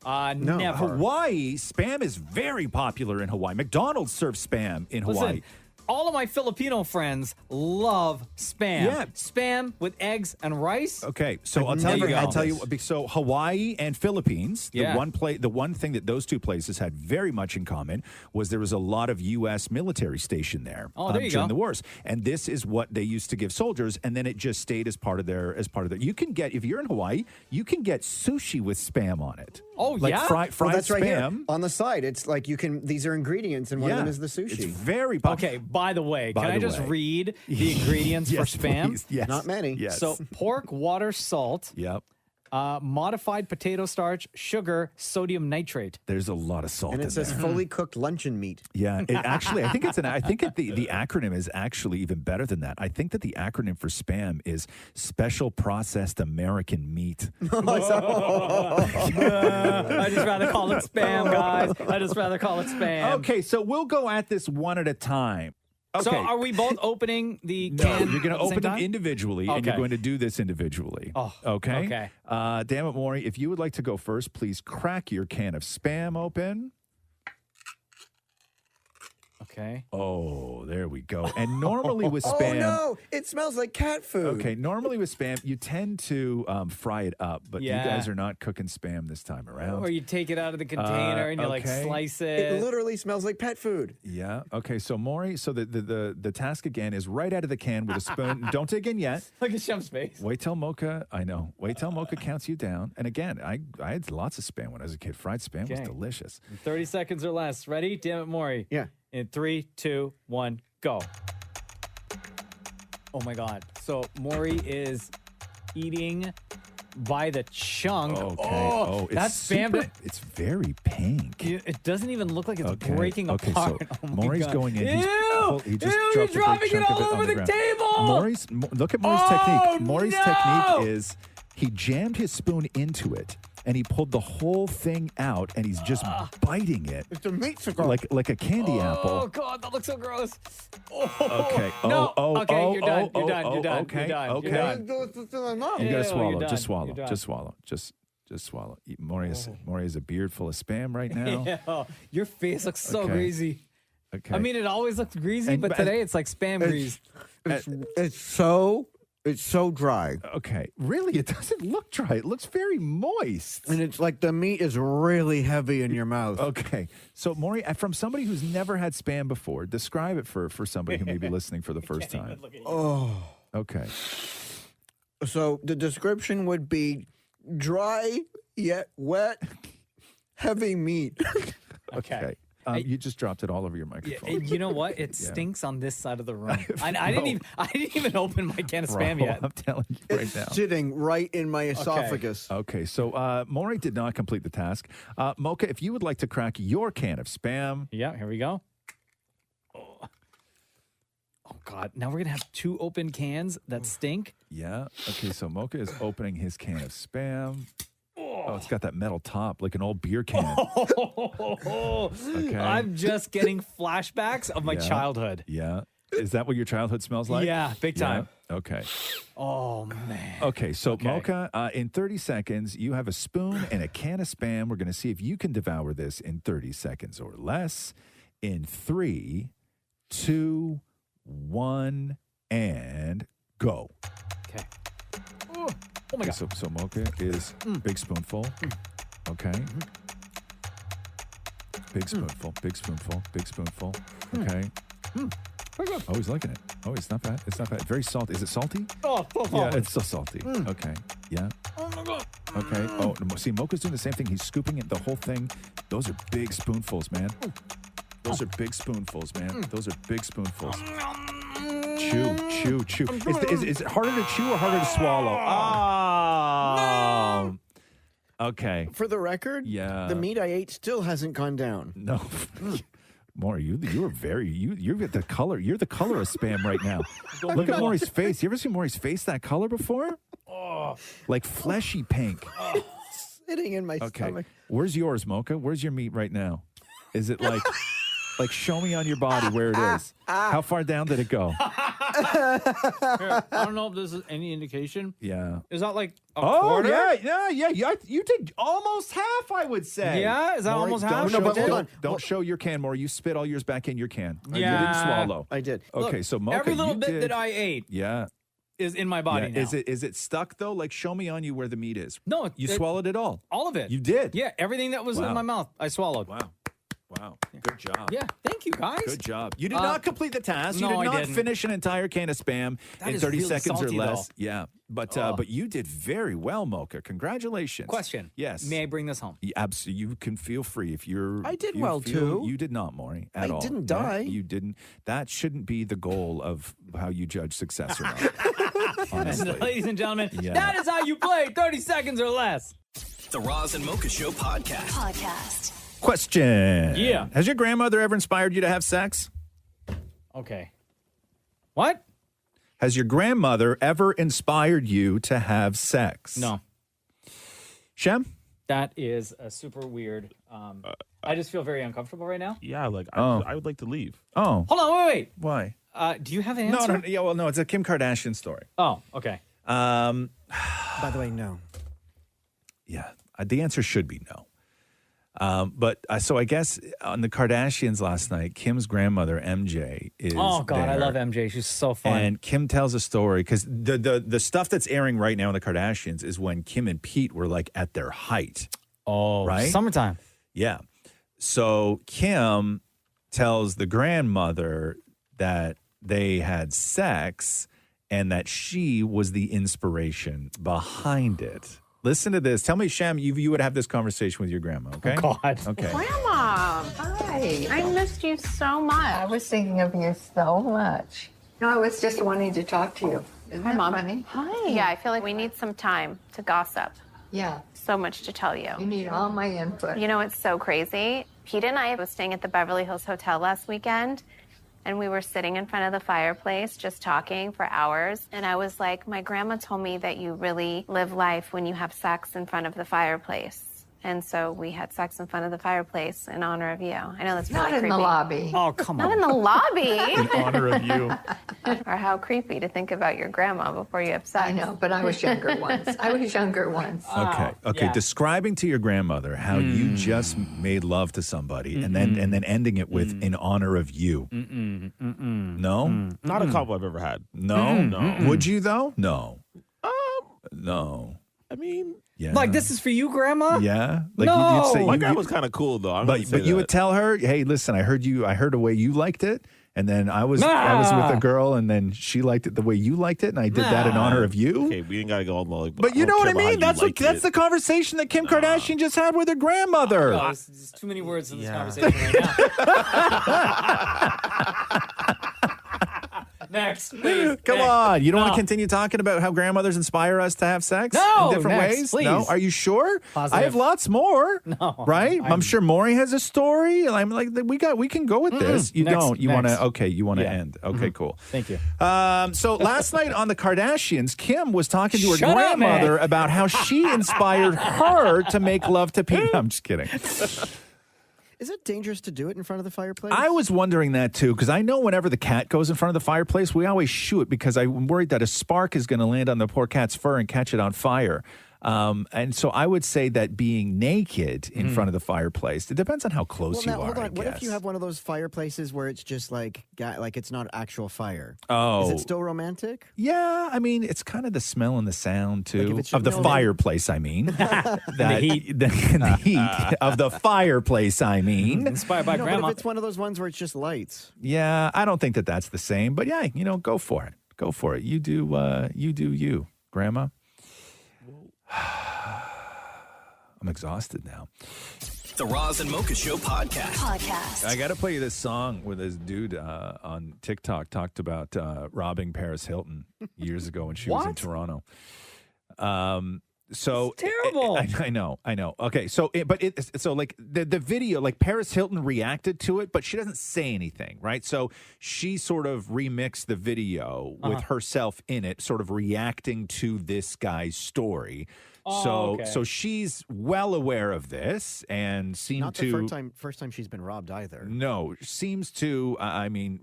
No. Never. Hawaii, Spam is very popular in Hawaii. McDonald's serves Spam in Hawaii. Listen, all of my Filipino friends love Spam. Yeah. Spam with eggs and rice. Okay, so I've I'll never tell had you. So Hawaii and Philippines, Yeah. the one thing that those two places had very much in common was there was a lot of U.S. military stationed there There you during go. the wars, and this is what they used to give soldiers, and then it just stayed as part of their. You can get, if you're in Hawaii, you can get sushi with Spam on it. Oh, like yeah? fried Well, that's right here. Spam. On the side, it's like you can, these are ingredients, and one of them is the sushi. It's very popular. Okay, by the way, By can I the just way. read the ingredients Yes, for Spam? please. Yes. Not many. Yes. So pork, water, salt, Yep. modified potato starch, sugar, sodium nitrate. There's a lot of salt And in it says there. fully cooked luncheon meat. Yeah, it actually, I think the acronym is actually even better than that. I think that the acronym for Spam is Special Processed American Meat. I just rather call it Spam, guys. I just rather call it Spam. Okay, so we'll go at this one at a time. Okay. So are we both opening the No, can? you're going to at the same open them time? individually, and you're Okay. going to do this individually. Oh, okay. okay. Damn it, Maury, if you would like to go first, please crack your can of Spam open. Okay. Oh, there we go. And normally with spam. Oh no, it smells like cat food. Okay, normally with spam, you tend to fry it up, but you guys are not cooking spam this time around. Or you take it out of the container and you like slice it. It literally smells like pet food. Yeah. Okay. So Maury, so the task again is right out of the can with a spoon. Don't dig in yet. Look at Chef's face. Wait till Mocha. I know. Wait till Mocha counts you down. And again, I had lots of spam when I was a kid. Fried spam was delicious. 30 seconds or less. Ready? Damn it, Maury. Yeah. In 3, 2, 1, go. Oh my God. So Maury is eating by the chunk. Okay. Oh, it's that's spam. super- It's very pink. It doesn't even look like it's breaking apart. So Oh my Maury's God. going in. Ew! He just Ew, dropped you're a big dropping it chunk of all on over the ground. table! Look at Maury's Oh, technique. Maury's no! technique is he jammed his spoon into it and he pulled the whole thing out and he's just biting it. It's a meatsicle. Like a candy apple. Oh God, that looks so gross. Oh, Okay. No. Okay, you're done. You're done. You're done. Okay. You're done. Okay. You're done. You gotta Ew, swallow. you're Just done. swallow. You're done. Just swallow. Just swallow. Maury has a beard full of spam right now. Yeah. Your face looks so Okay. greasy. Okay. I mean, it always looks greasy, but today it's like spam grease. It's so dry. Okay. Really? It doesn't look dry. It looks very moist. And it's like the meat is really heavy in your mouth. Okay. So, Maury, from somebody who's never had spam before, describe it for somebody who may be listening for the first time. Oh. Okay. So the description would be dry yet wet, heavy meat. Okay. You just dropped it all over your microphone. And you know what? It stinks on this side of the room. I didn't even open my can of spam yet. I'm telling you right now. Sitting right in my esophagus. Okay, so Maury did not complete the task. Mocha, if you would like to crack your can of spam. Yeah, here we go. Oh God, now we're going to have 2 open cans that stink. Yeah. Okay, so Mocha is opening his can of spam. Oh, it's got that metal top like an old beer can. Okay. I'm just getting flashbacks of my Yeah. childhood. Yeah. Is that what your childhood smells like? Yeah, big time. Yeah? Okay. Oh, man. Okay, so Mocha, in 30 seconds, you have a spoon and a can of spam. We're going to see if you can devour this in 30 seconds or less. In 3, 2, 1, and go. Okay. Oh my God. So Mocha is big spoonful. Okay. Big spoonful, big spoonful, big spoonful. Okay. Oh, he's liking it. Oh, it's not bad. It's not bad. Very salty. Is it salty? Yeah, it's so salty. Okay. Yeah. Oh my God. Okay. Oh, see, Mocha's doing the same thing. He's scooping it, the whole thing. Those are big spoonfuls, man. Those are big spoonfuls, man. Those are big spoonfuls. Chew. Is it harder to chew or harder to swallow? Oh. Okay. For the record, the meat I ate still hasn't gone down. No. Maury, you are very you get the color. You're the color of spam right now. Look at Maury's face. You ever seen Maury's face that color before? Like fleshy pink. Sitting in my stomach. Where's yours, Mocha? Where's your meat right now? Is it like show me on your body where it is? How far down did it go? Here, I don't know if this is any indication. Yeah. Is that like a quarter? Yeah. You did almost half, I would say. Yeah? Is that Maury, almost half? Hold on. Don't show your can, Maury. You spit all yours back in your can. Yeah. You didn't swallow. I did. Okay, Look, so Mocha, every little you bit did. that I ate is in my body now. Is it stuck though? Like, show me on you where the meat is. No. You swallowed it all. All of it. You did? Yeah, everything that was in my mouth, I swallowed. Wow. Good job. Yeah, thank you, guys. Good job. You did not complete the task. No, you did I not didn't. finish an entire can of spam That in is 30 really seconds or salty, less. though. Yeah. But you did very well, Mocha. Congratulations. Question. Yes. May I bring this home? Absolutely. You can feel free if you're. I did you well, feel- too. You did not, Maury, at all. I didn't No, die. you didn't. That shouldn't be the goal of how you judge success or not. honestly. And ladies and gentlemen, Yeah. that is how you play 30 seconds or less. The Roz and Mocha Show podcast. Question. Yeah. Has your grandmother ever inspired you to have sex? Okay. What? Has your grandmother ever inspired you to have sex? No. Shem? That is super weird. I just feel very uncomfortable right now. Yeah, like Oh. I would like to leave. Oh. Hold on, wait. Why? Do you have an answer? No, it's a Kim Kardashian story. Oh, okay. By the way, no. Yeah, the answer should be no. So I guess on the Kardashians last night, Kim's grandmother, MJ, is Oh, God, I there. love MJ. She's so fun. And Kim tells a story because the stuff that's airing right now in the Kardashians is when Kim and Pete were like at their height. Oh, right? Summertime. Yeah. So Kim tells the grandmother that they had sex and that she was the inspiration behind it. Listen to this. Tell me, Sham, you would have this conversation with your grandma, okay? Oh, God. Okay. Grandma, hi. I missed you so much. I was thinking of you so much. No, I was just wanting to talk to you. Isn't Hi, that Mom. funny? Hi. Yeah, I feel like we need some time to gossip. Yeah. So much to tell you. You need all my input. You know, it's so crazy. Pete and I was staying at the Beverly Hills Hotel last weekend, and we were sitting in front of the fireplace just talking for hours. And I was like, my grandma told me that you really live life when you have sex in front of the fireplace. And so we had sex in front of the fireplace in honor of you. I know that's really Not in creepy. the lobby. Oh, come Not in the lobby. In honor of you. Or how creepy to think about your grandma before you have sex. I know, but I was younger once. Okay. yeah. Describing to your grandmother how you just made love to somebody and then ending it with in honor of you. No? Not a couple I've ever had. No? No. Would you though? No. No. I mean, Yeah. Like, this is for you, Grandma? Yeah. Like No. you'd say, my guy was kind of cool though. But you would tell her, hey, listen, I heard a way you liked it. And then I was with a girl, and then she liked it the way you liked it, and I did that in honor of you. Okay, we ain't gotta go all the way. But you know what I mean? That's the conversation that Kim Kardashian just had with her grandmother. No, there's too many words in this conversation right now. Next, please. Come on. You don't want to continue talking about how grandmothers inspire us to have sex No, in different next, ways? please. No? Are you sure? Positive. I have lots more. No. Right? I'm sure Maury has a story. I'm like, we can go with this. You Next, don't. You want next. to, okay, you want to Yeah. end. Okay, cool. Thank you. So last night on the Kardashians, Kim was talking to her Shut up, grandmother man. about how she inspired her to make love to Pete. I'm just kidding. Is it dangerous to do it in front of the fireplace? I was wondering that too, because I know whenever the cat goes in front of the fireplace, we always shoo it because I'm worried that a spark is going to land on the poor cat's fur and catch it on fire. And so I would say that being naked in front of the fireplace, it depends on how close Well, now, you are. hold on. I What if you guess. have one of those fireplaces where it's just like it's not actual fire? Oh. Is it still romantic? Yeah, I mean, it's kind of the smell and the sound too if it's of the just- fireplace. I mean, the heat. the heat of the fireplace. I mean, Inspired by No, Grandma. but if it's one of those ones where it's just lights. yeah, I don't think that that's the same. But yeah, go for it. Go for it. You do you, Grandma. I'm exhausted now. The Roz and Mocha Show Podcast. I got to play you this song where this dude on TikTok talked about robbing Paris Hilton years ago when she was in Toronto. So It's terrible. I know. Okay, so like the video, like Paris Hilton reacted to it, but she doesn't say anything, right? So she sort of remixed the video with herself in it, sort of reacting to this guy's story. So she's well aware of this and seemed Not to the first time she's been robbed either. no, seems to,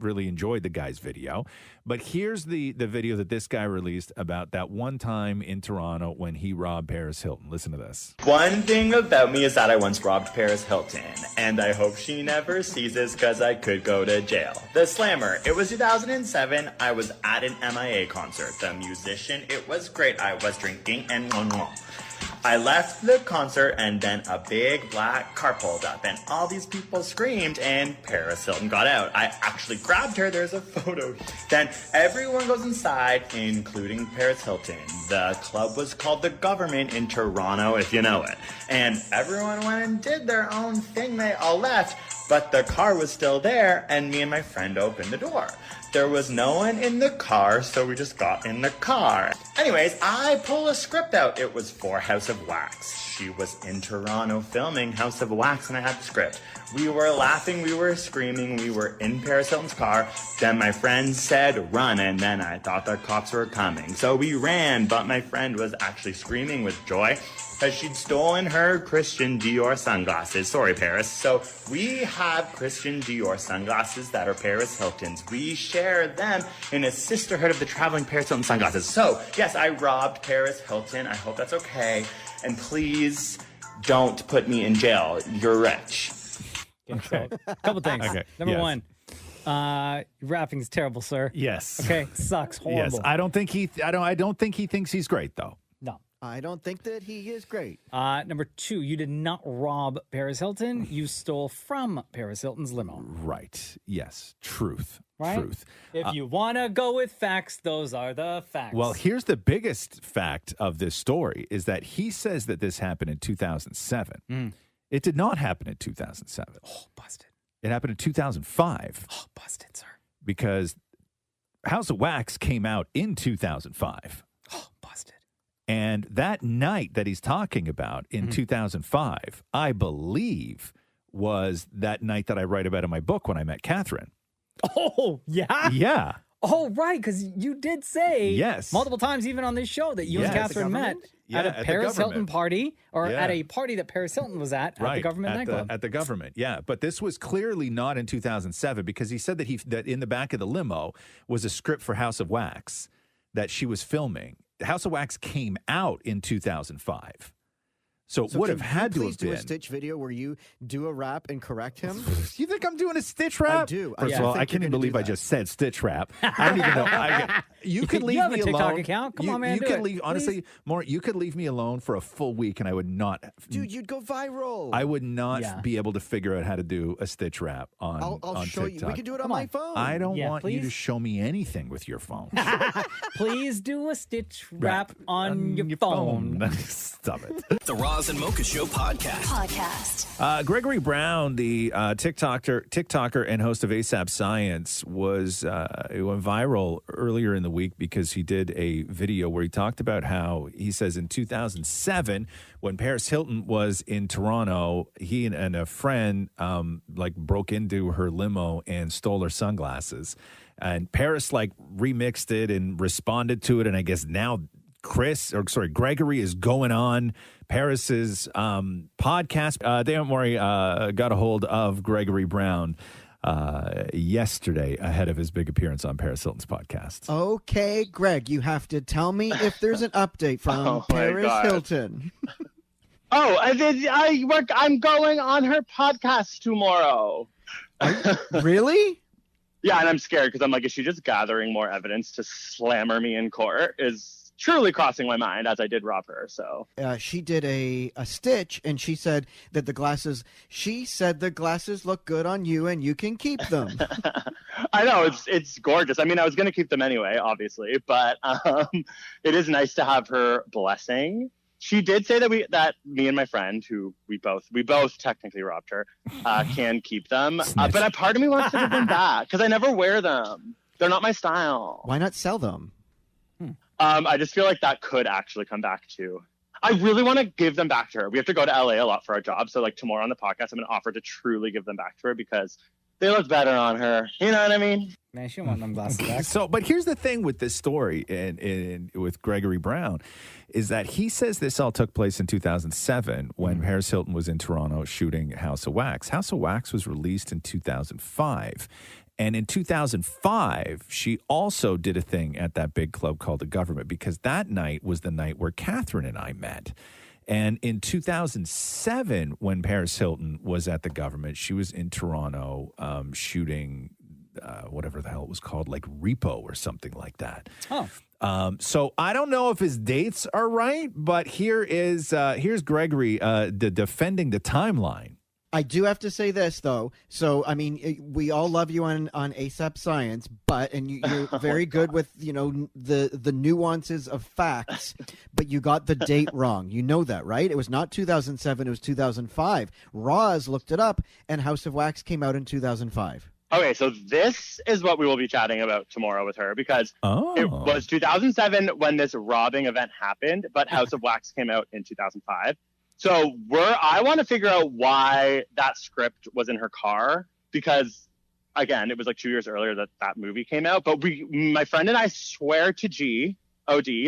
really enjoyed the guy's video. But here's the video that this guy released about that one time in Toronto when he robbed Paris Hilton. Listen to this. One thing about me is that I once robbed Paris Hilton, and I hope she never sees this because I could go to jail. The Slammer, it was 2007, I was at an MIA concert. The musician, it was great, I was drinking and I left the concert and then a big black car pulled up and all these people screamed and Paris Hilton got out. I actually grabbed her, there's a photo. Then everyone goes inside, including Paris Hilton. The club was called The Government in Toronto, if you know it. And everyone went and did their own thing, they all left, but the car was still there and me and my friend opened the door. There was no one in the car, so we just got in the car. Anyways, I pull a script out. It was for House of Wax. She was in Toronto filming House of Wax, and I had the script. We were laughing, we were screaming, we were in Paris Hilton's car. Then my friend said, run, and then I thought the cops were coming. So we ran, but my friend was actually screaming with joy because she'd stolen her Christian Dior sunglasses. Sorry, Paris. So we have Christian Dior sunglasses that are Paris Hilton's. We share them in a sisterhood of the traveling Paris Hilton sunglasses. So, yes, I robbed Paris Hilton. I hope that's okay. And please Don't put me in jail. You're rich. Okay. A couple things. Okay. Number Yes. one, your rapping is terrible, sir. Yes. Okay. Sucks. Horrible. Yes. I don't think he thinks he's great though. No. I don't think that he is great. Number two, you did not rob Paris Hilton. You stole from Paris Hilton's limo. Right. Yes. Truth. Right? Truth. If you want to go with facts, those are the facts. Well, here's the biggest fact of this story is that he says that this happened in 2007. It did not happen in 2007. Oh, busted. It happened in 2005. Oh, busted, sir. Because House of Wax came out in 2005. Oh, busted. And that night that he's talking about in 2005, I believe, was that night that I write about in my book when I met Catherine. Oh, yeah? Yeah. Oh, right, because you did say Yes. multiple times, even on this show, that you and Yes. Catherine met Yeah, at at a the Paris Hilton government. party, or Yeah. at a party that Paris Hilton was at the government nightclub. At the government, yeah. But this was clearly not in 2007 because he said that in the back of the limo was a script for House of Wax that she was filming. House of Wax came out in 2005. So it would have had to have Please do a been. Stitch video where you do a rap and correct him. You think I'm doing a Stitch rap? I do. First of all, I can't even believe I just said Stitch rap. I don't even know. You could leave have me a TikTok alone. account. Come on, man, You do could it, leave. Honestly, more. You could leave me alone for a full week, and I would not. Dude, you'd go viral. I would not Yeah. be able to figure out how to do a Stitch rap on I'll on show TikTok. you. We can do it on Come my on. phone. I don't Yeah, want you to please. show me anything with your phone. Please do a Stitch rap on your phone. Stop it. The Roz and Mocha Show podcast. Gregory Brown, the TikToker and host of ASAP Science, it went viral earlier in the week because he did a video where he talked about how he says in 2007, when Paris Hilton was in Toronto, he and a friend broke into her limo and stole her sunglasses. And Paris remixed it and responded to it. And I guess now Gregory is going on Paris's podcast. Dan Mori got a hold of Gregory Brown yesterday ahead of his big appearance on Paris Hilton's podcast. Okay, Greg, you have to tell me if there's an update from Oh, my Paris God. Hilton. I'm going on her podcast tomorrow. Really? Yeah, and I'm scared because I'm like, is she just gathering more evidence to slammer me in court? Is truly crossing my mind as I did rob her. So She did a Stitch, and she said that the glasses look good on you, and you can keep them. I know it's gorgeous. I mean, I was going to keep them anyway, obviously, but it is nice to have her blessing. She did say that me and my friend, who we both technically robbed her, can keep them. But a part of me wants to give them back because I never wear them. They're not my style. Why not sell them? I just feel like that could actually come back too. I really want to give them back to her. We have to go to LA a lot for our job. So tomorrow on the podcast, I'm going to offer to truly give them back to her because they look better on her. You know what I mean? Man, she don't want them glasses back. But here's the thing with this story and with Gregory Brown is that he says this all took place in 2007 when Paris Hilton was in Toronto shooting House of Wax. House of Wax was released in 2005. And in 2005, she also did a thing at that big club called The Government because that night was the night where Catherine and I met. And in 2007, when Paris Hilton was at The Government, she was in Toronto shooting whatever the hell it was called, like Repo or something like that. Oh. So I don't know if his dates are right, but here's Gregory defending the timeline. I do have to say this, though. So, I mean, we all love you on ASAP Science, and you're very good with, the nuances of facts, but you got the date wrong. You know that, right? It was not 2007, it was 2005. Roz looked it up, and House of Wax came out in 2005. Okay, so this is what we will be chatting about tomorrow with her because it was 2007 when this robbing event happened, but House of Wax came out in 2005. So I want to figure out why that script was in her car because, again, it was 2 years earlier that movie came out. But my friend and I swear to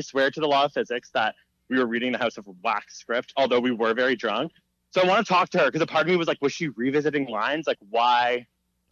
swear to the law of physics that we were reading the House of Wax script, although we were very drunk. So I want to talk to her because a part of me was like, was she revisiting lines? Like, why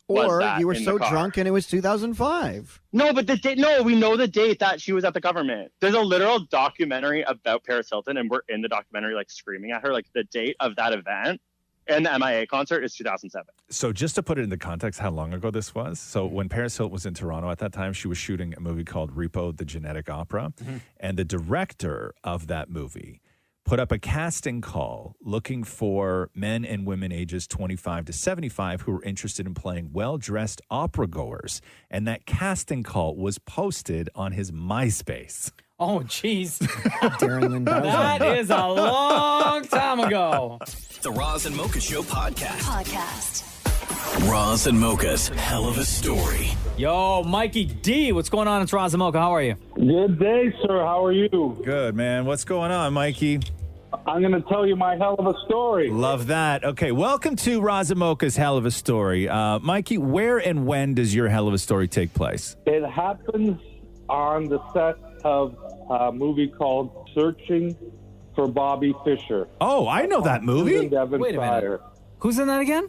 was Or that you were in the so car. drunk and it was 2005. No, but the date. No, we know the date that she was at the government. There's a literal documentary about Paris Hilton, and we're in the documentary like screaming at her. Like the date of that event and the MIA concert is 2007. So just to put it into context how long ago this was. So when Paris Hilton was in Toronto at that time, she was shooting a movie called Repo, the Genetic Opera. And the director of that movie put up a casting call looking for men and women ages 25 to 75 who were interested in playing well-dressed opera goers. And that casting call was posted on his MySpace. Oh, jeez. Darren Lindauer. That is a long time ago. The Roz and Mocha Show podcast. Roz and Mocha's Hell of a Story. Yo, Mikey D, what's going on? It's Roz and Mocha. How are you? Good day, sir. How are you? Good, man. What's going on, Mikey? I'm going to tell you my hell of a story. Love that. Okay, welcome to Roz and Mocha's Hell of a Story. Mikey, where and when does your Hell of a Story take place? It happens on the set of a movie called Searching for Bobby Fischer. Oh, I know that movie. Wait a minute. Who's in that again?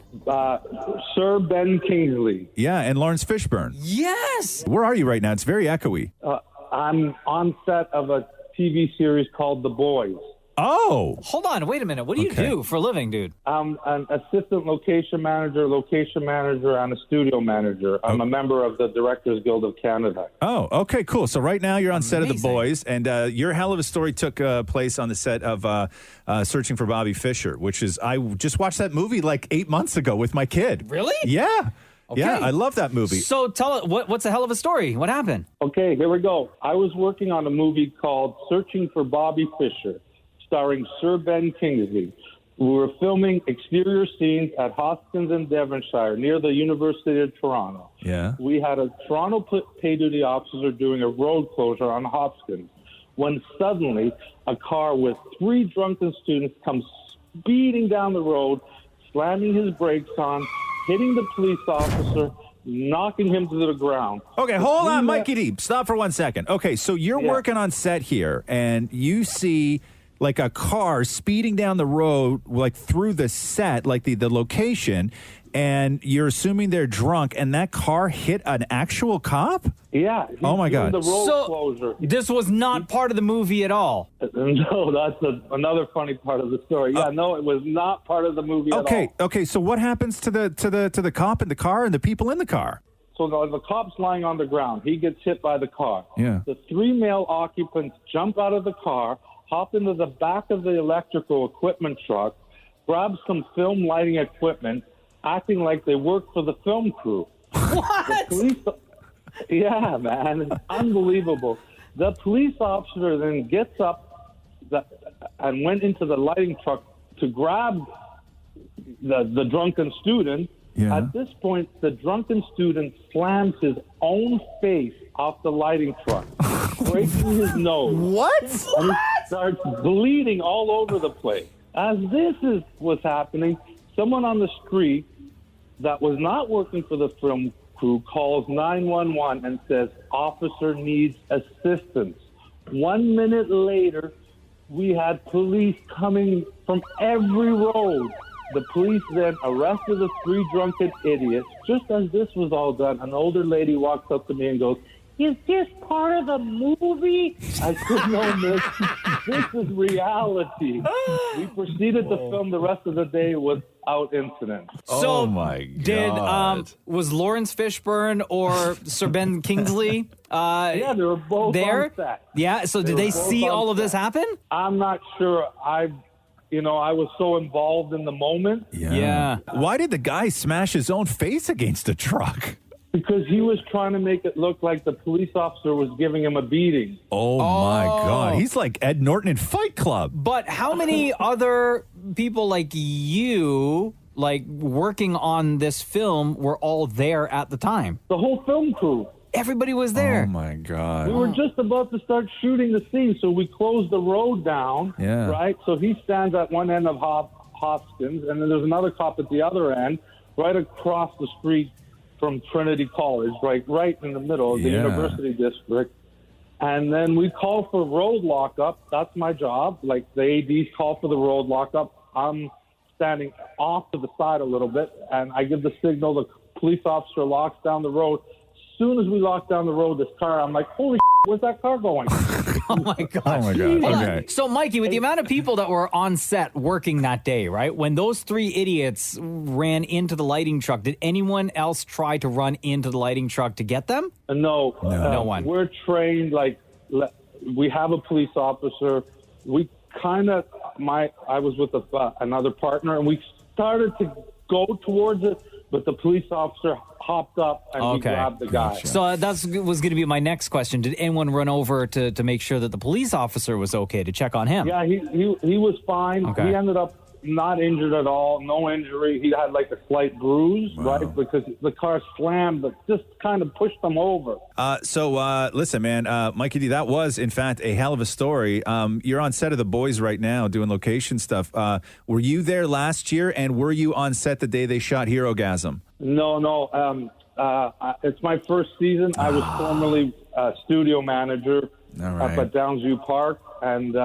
Sir Ben Kingsley. Yeah, and Lawrence Fishburne. Yes. Where are you right now? It's very echoey. I'm on set of a TV series called The Boys. Oh. Hold on. Wait a minute. What do you do for a living, dude? I'm an assistant location manager, and a studio manager. I'm a member of the Directors Guild of Canada. Oh, okay, cool. So right now you're on set of The Boys, and your Hell of a Story took place on the set of Searching for Bobby Fischer, which is, I just watched that movie like 8 months ago with my kid. Really? Yeah. Okay. Yeah, I love that movie. So tell it, what's a hell of a story? What happened? Okay, here we go. I was working on a movie called Searching for Bobby Fischer, starring Sir Ben Kingsley. We were filming exterior scenes at Hoskins in Devonshire, near the University of Toronto. Yeah. We had a Toronto pay duty officer doing a road closure on Hoskins, when suddenly a car with 3 drunken students comes speeding down the road, slamming his brakes on, hitting the police officer, knocking him to the ground. Okay, hold on, Mikey D. Stop for 1 second. Okay, so you're working on set here, and you see like a car speeding down the road, like through the set, like the location, and you're assuming they're drunk, and that car hit an actual cop? Yeah. Oh, my God. The road closure. This was not part of the movie at all. No, that's another funny part of the story. Yeah, no, it was not part of the movie at all. Okay, so what happens to the cop in the car and the people in the car? So the cop's lying on the ground. He gets hit by the car. Yeah. The 3 male occupants jump out of the car, hop into the back of the electrical equipment truck, grab some film lighting equipment, acting like they work for the film crew. What? Yeah, man. It's unbelievable. The police officer then gets up and went into the lighting truck to grab the drunken student. Yeah. At this point, the drunken student slams his own face off the lighting truck, breaking his nose. What? And he starts bleeding all over the place. As this was happening, someone on the street that was not working for the film crew calls 911 and says, "Officer needs assistance." 1 minute later, we had police coming from every road. The police then arrested the 3 drunken idiots. Just as this was all done, an older lady walks up to me and goes, "Is this part of the movie?" I said, "No, miss. This is reality." We proceeded to film the rest of the day without incident. So oh, my God. Was Lawrence Fishburne or Sir Ben Kingsley yeah, they were both there? on set. Yeah, so did they see all of this happen? I'm not sure. I was so involved in the moment. Yeah. Why did the guy smash his own face against a truck? Because he was trying to make it look like the police officer was giving him a beating. Oh, my God. He's like Ed Norton in Fight Club. But how many other people like you, like working on this film, were all there at the time? The whole film crew. Everybody was there. Oh, my God. We were just about to start shooting the scene, so we closed the road down, Yeah. right? So he stands at one end of Hoskins, and then there's another cop at the other end, right across the street from Trinity College, right in the middle of the University District. And then we call for road lockup. That's my job. Like, the ADs call for the road lockup. I'm standing off to the side a little bit, and I give the signal to police officer locks down the road. As soon as we lock down the road, this car, I'm like, holy where's that car going? Oh my God. Oh my God. Hold on. Okay. So, Mikey, with the amount of people that were on set working that day, right? When those three idiots ran into the lighting truck, did anyone else try to run into the lighting truck to get them? No. No one. We're trained, like, we have a police officer. We kind of, I was with another partner, and we started to go towards it, but the police officer hopped up and he grabbed the guy. So that was going to be my next question. Did anyone run over to make sure that the police officer was okay, to check on him? Yeah, he was fine. Okay. He ended up not injured at all, no injury. He had like a slight bruise, right? Because the car slammed, but just kind of pushed him over. So listen, man, Mikey D, that was, in fact, a hell of a story. You're on set of The Boys right now doing location stuff. Were you there last year, and were you on set the day they shot Hero Gasm? No. It's my first season. I was formerly studio manager up at Downsview Park, and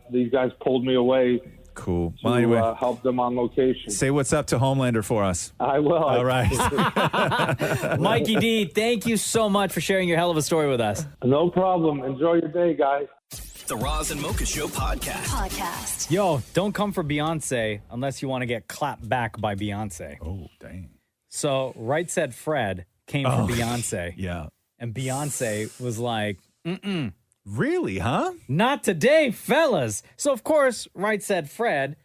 these guys pulled me away. Cool. To Well, help them on location. Say what's up to Homelander for us. I will. All right. Mikey D, thank you so much for sharing your hell of a story with us. No problem. Enjoy your day, guys. The Roz and Mocha Show podcast. Yo, don't come for Beyonce unless you want to get clapped back by Beyonce. Oh, dang. So, Right Said Fred came for Beyonce. Yeah. And Beyonce was like, mm-mm. Really, huh? Not today, fellas. So, of course, Right Said Fred,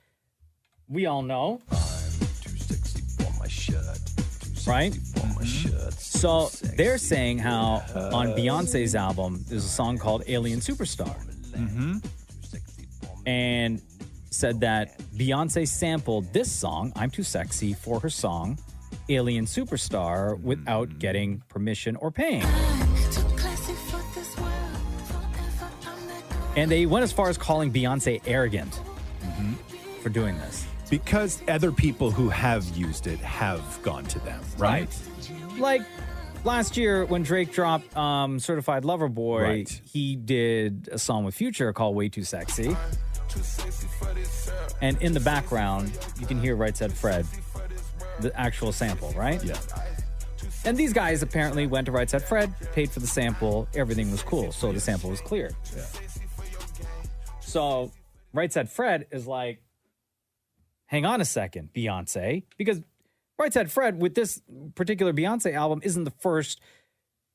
we all know. Right? So, they're saying how on Beyonce's album, there's a song called Alien Superstar. Mm-hmm. And said that Beyonce sampled this song, I'm Too Sexy, for her song Alien Superstar without getting permission or paying. And they went as far as calling Beyonce arrogant for doing this. Because other people who have used it have gone to them, right? Like last year when Drake dropped Certified Lover Boy, he did a song with Future called Way Too Sexy. And in the background, you can hear Right Said Fred, the actual sample, right? Yeah. And these guys apparently went to Right Said Fred, paid for the sample, everything was cool, so the sample was cleared. Yeah. So Right Said Fred is like, hang on a second, Beyonce, because Right Said Fred with this particular Beyonce album isn't the first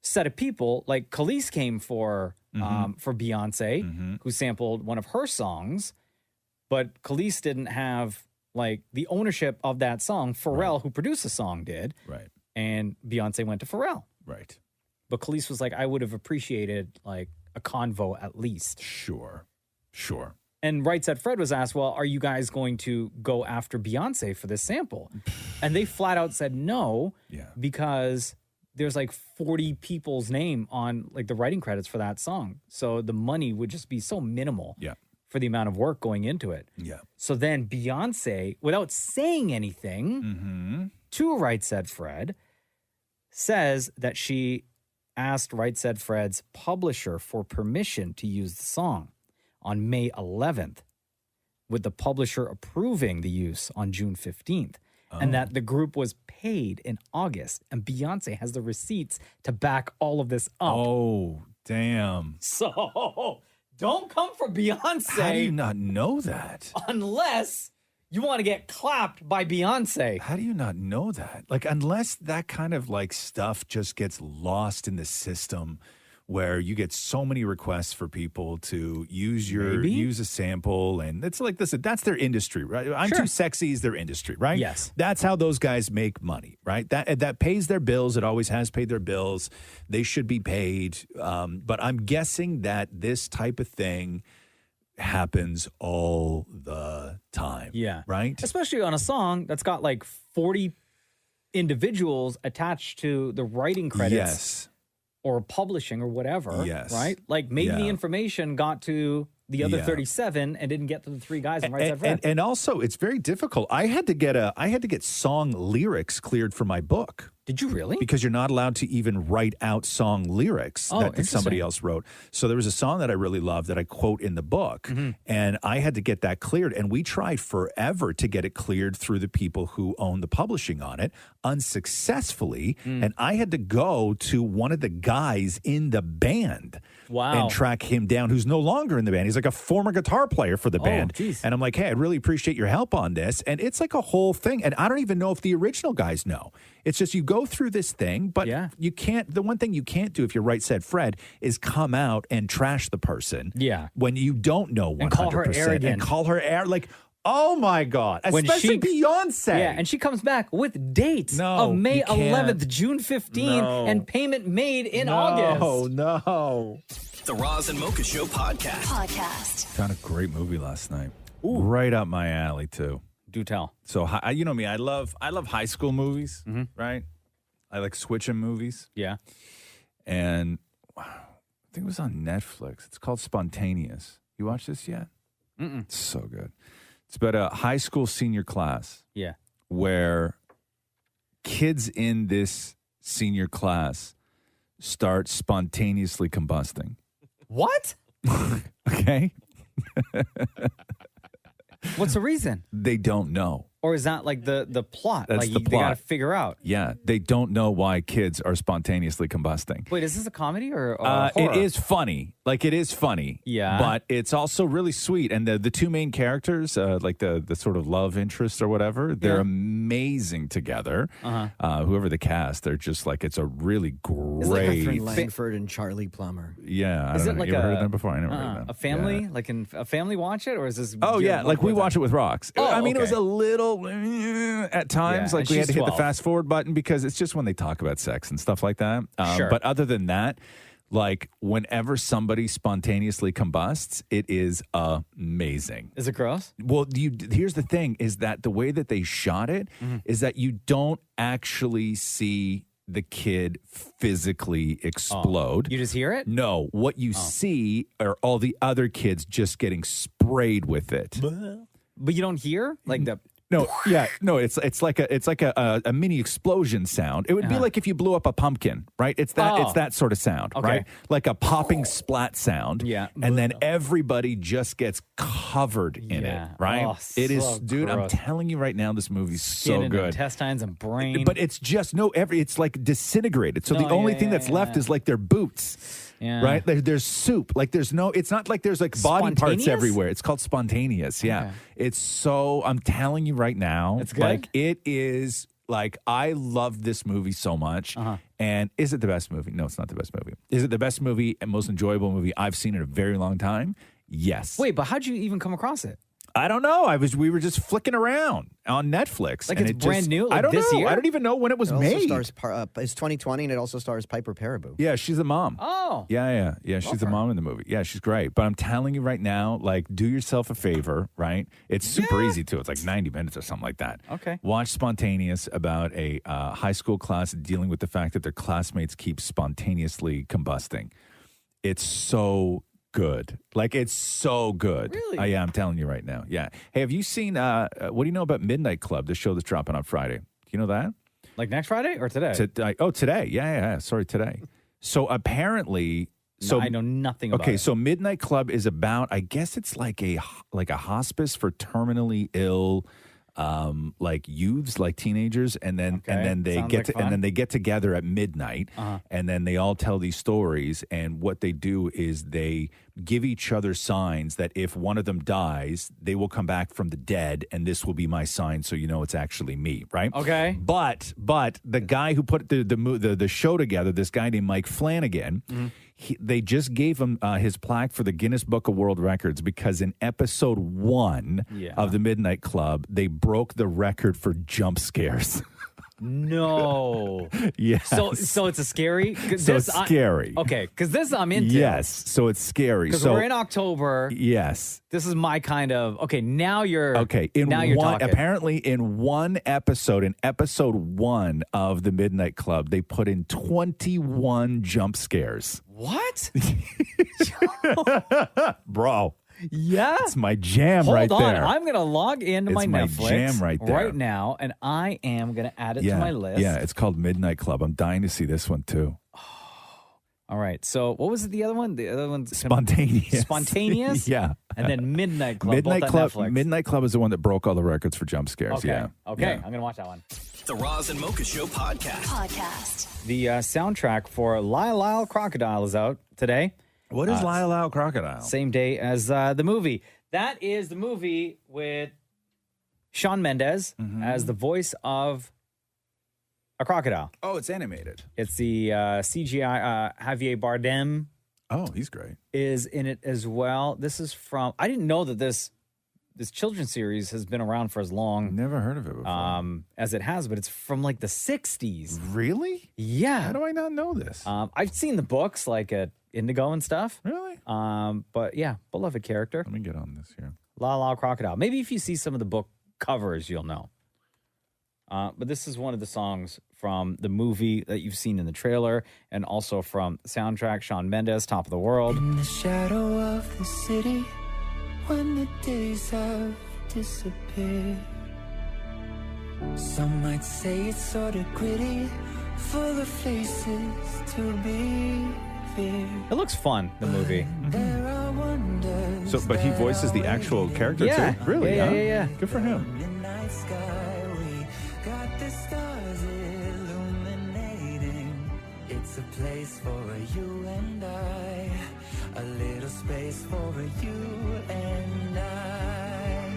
set of people. Like Khalees came for Beyonce, who sampled one of her songs, but Khalees didn't have like the ownership of that song. Pharrell, who produced the song, did. Right. And Beyonce went to Pharrell. Right. But Khalees was like, I would have appreciated like a convo at least. Sure. And Right Said Fred was asked, well, are you guys going to go after Beyonce for this sample? And they flat out said no, because there's like 40 people's name on like the writing credits for that song. So the money would just be so minimal for the amount of work going into it. Yeah. So then Beyonce, without saying anything to Right Said Fred, says that she asked Right Said Fred's publisher for permission to use the song on May 11th, with the publisher approving the use on June 15th, and that the group was paid in August, and Beyonce has the receipts to back all of this up. Oh, damn. So don't come for Beyonce. How do you not know that? Unless you want to get clapped by Beyonce. How do you not know that? Like, unless that kind of like stuff just gets lost in the system, where you get so many requests for people to use a sample, and it's like this. That's their industry, right? I'm Too Sexy is their industry, right? Yes. That's how those guys make money, right? That pays their bills. It always has paid their bills. They should be paid. But I'm guessing that this type of thing happens all the time. Yeah. Right? Especially on a song that's got like 40 individuals attached to the writing credits. Yes. Or publishing or whatever. Yes. Right? Like maybe the information got to the other Yeah. 37 and didn't get to the three guys in Right Said Fred. And also, it's very difficult. I had to get song lyrics cleared for my book. Did you really? Because you're not allowed to even write out song lyrics that somebody interesting. else wrote. So there was a song that I really loved that I quote in the book, and I had to get that cleared. And we tried forever to get it cleared through the people who own the publishing on it, unsuccessfully. And I had to go to one of the guys in the band and track him down, who's no longer in the band. He's like a former guitar player for the band. And I'm like, hey, I really appreciate your help on this. And it's like a whole thing. And I don't even know if the original guys know. It's just you go through this thing, but you can't. The one thing you can't do if you're Right Said Fred is come out and trash the person. When you don't know 100%. And call her arrogant. And call her like, oh my God. Especially Beyonce. Yeah, and she comes back with dates of May 11th, June 15th, and payment made in August. Oh, no. The Roz and Mocha Show podcast. Found a great movie last night. Right up my alley, too. Do tell. So, you know me, I love high school movies, right? I like switching movies. Yeah. And I think it was on Netflix. It's called Spontaneous. You watch this yet? It's so good. It's about a high school senior class. Yeah. Where kids in this senior class start spontaneously combusting. What? Okay. What's the reason? They don't know. Or is that like the plot? That's like the They plot. got to figure out. Yeah, they don't know why kids are spontaneously combusting. Wait, is this a comedy or It horror? is funny. Like, it is funny. Yeah. But it's also really sweet. And the two main characters, like the sort of love interest or whatever, they're amazing together. Whoever the cast, they're just like, it's a really great. Catherine Langford and Charlie Plummer. Yeah. I Is don't it know. like You ever a heard of them before? I never heard of them. a family? Like a family watch it? Or is this? Oh, yeah. Like, we watch it with Rocks. Oh, I mean, it was okay. a little at times. Yeah, Like, and we had to she's hit the 12. fast forward button because it's just when they talk about sex and stuff like that. Sure. But other than that, like, whenever somebody spontaneously combusts, it is amazing. Is it gross? Well, here's the thing, is that the way that they shot it is that you don't actually see the kid physically explode. You just hear it? No. What you see are all the other kids just getting sprayed with it. But you don't hear like the. No, yeah, no. It's like a mini explosion sound. It would be like if you blew up a pumpkin, right? It's that sort of sound, right? Like a popping splat sound. Yeah, and then everybody just gets covered in it, right? Oh, it is, so dude. I'm gross. telling you right now, this movie's Skin so and good. intestines and brain. But it's just it's like disintegrated. So No, the only yeah, thing yeah, that's left yeah. is like their boots. Yeah. Right? There's soup. Like it's not like there's like body parts Spontaneous? everywhere. It's called Spontaneous. Yeah. Okay. It's so, I'm telling you right now, It's good? like it is, like, I love this movie so much. And is it the best movie? No, it's not the best movie. Is it the best movie and most enjoyable movie I've seen in a very long time? Yes. Wait, but how'd you even come across it? I don't know. We were just flicking around on Netflix. Like, and it's brand new, like I don't this know. year? I don't even know when it was It also made. stars it's 2020, and it also stars Piper Perabo. Yeah, she's the mom. Oh. Yeah. She's the mom in the movie. Yeah, she's great. But I'm telling you right now, like, do yourself a favor, right? It's super easy, too. It's like 90 minutes or something like that. Okay. Watch Spontaneous, about a high school class dealing with the fact that their classmates keep spontaneously combusting. It's so good. Like, it's so good. Really? Yeah, I'm telling you right now. Yeah. Hey, have you seen, what do you know about Midnight Club, the show that's dropping on Friday? Do you know that? Like next Friday or today? Today. Yeah. Sorry, today. So apparently, I know nothing about Okay, it. so Midnight Club is about, I guess it's like a hospice for terminally ill, like youths, like teenagers, and then they Sounds get like to, fun. and then they get together at midnight, and then they all tell these stories. And what they do is they give each other signs that if one of them dies, they will come back from the dead, and this will be my sign, so you know it's actually me, right? Okay. But the guy who put the show together, this guy named Mike Flanagan. They just gave him his plaque for the Guinness Book of World Records because in episode 1 of the Midnight Club, they broke the record for jump scares. No. Yes. So it's a scary. So it's scary. Okay, because this I'm into. Yes. So it's scary. Because So we're in October. yes. This is my kind of. Okay, now you're. Okay. Now you're talking. Apparently, in one episode, in episode 1 of the Midnight Club, they put in 21 jump scares. What? Bro. Yeah. It's my jam Hold right on. there. I'm going to log into my It's my Netflix jam right there. now, and I am going to add it to my list. Yeah, it's called Midnight Club. I'm dying to see this one too. All right. So what was it? The other one? The other one's Spontaneous. Spontaneous? Yeah. And then Midnight Club. Midnight both on Club. Netflix. Midnight Club is the one that broke all the records for jump scares. Okay. Yeah. Okay. Yeah. I'm going to watch that one. The Roz and Mocha Show podcast. The soundtrack for Lyle Lyle Crocodile is out today. What is Lyle Lyle Crocodile? Same day as the movie. That is the movie with Shawn Mendes as the voice of a crocodile. Oh, it's animated. It's the CGI. Javier Bardem. Oh, he's great. Is in it as well. This is from. I didn't know that this children's series has been around for as long. Never heard of it before. As it has, but it's from like the 60s. Really? Yeah. How do I not know this? I've seen the books like at Indigo and stuff. Really? But yeah, beloved character. Let me get on this here. La La Crocodile. Maybe if you see some of the book covers, you'll know. But this is one of the songs from the movie that you've seen in the trailer and also from the soundtrack, Shawn Mendes, Top of the World. In the shadow of the city, when the days have disappeared, some might say it's sort of gritty, full of faces to be feared. It looks fun, the movie. There are wonders. So, but he voices the actual character Yeah. too? Really? Yeah, huh? yeah. Good for him. Midnight sky, we got the stars illuminating. It's a place for you and I, a little space for you and I.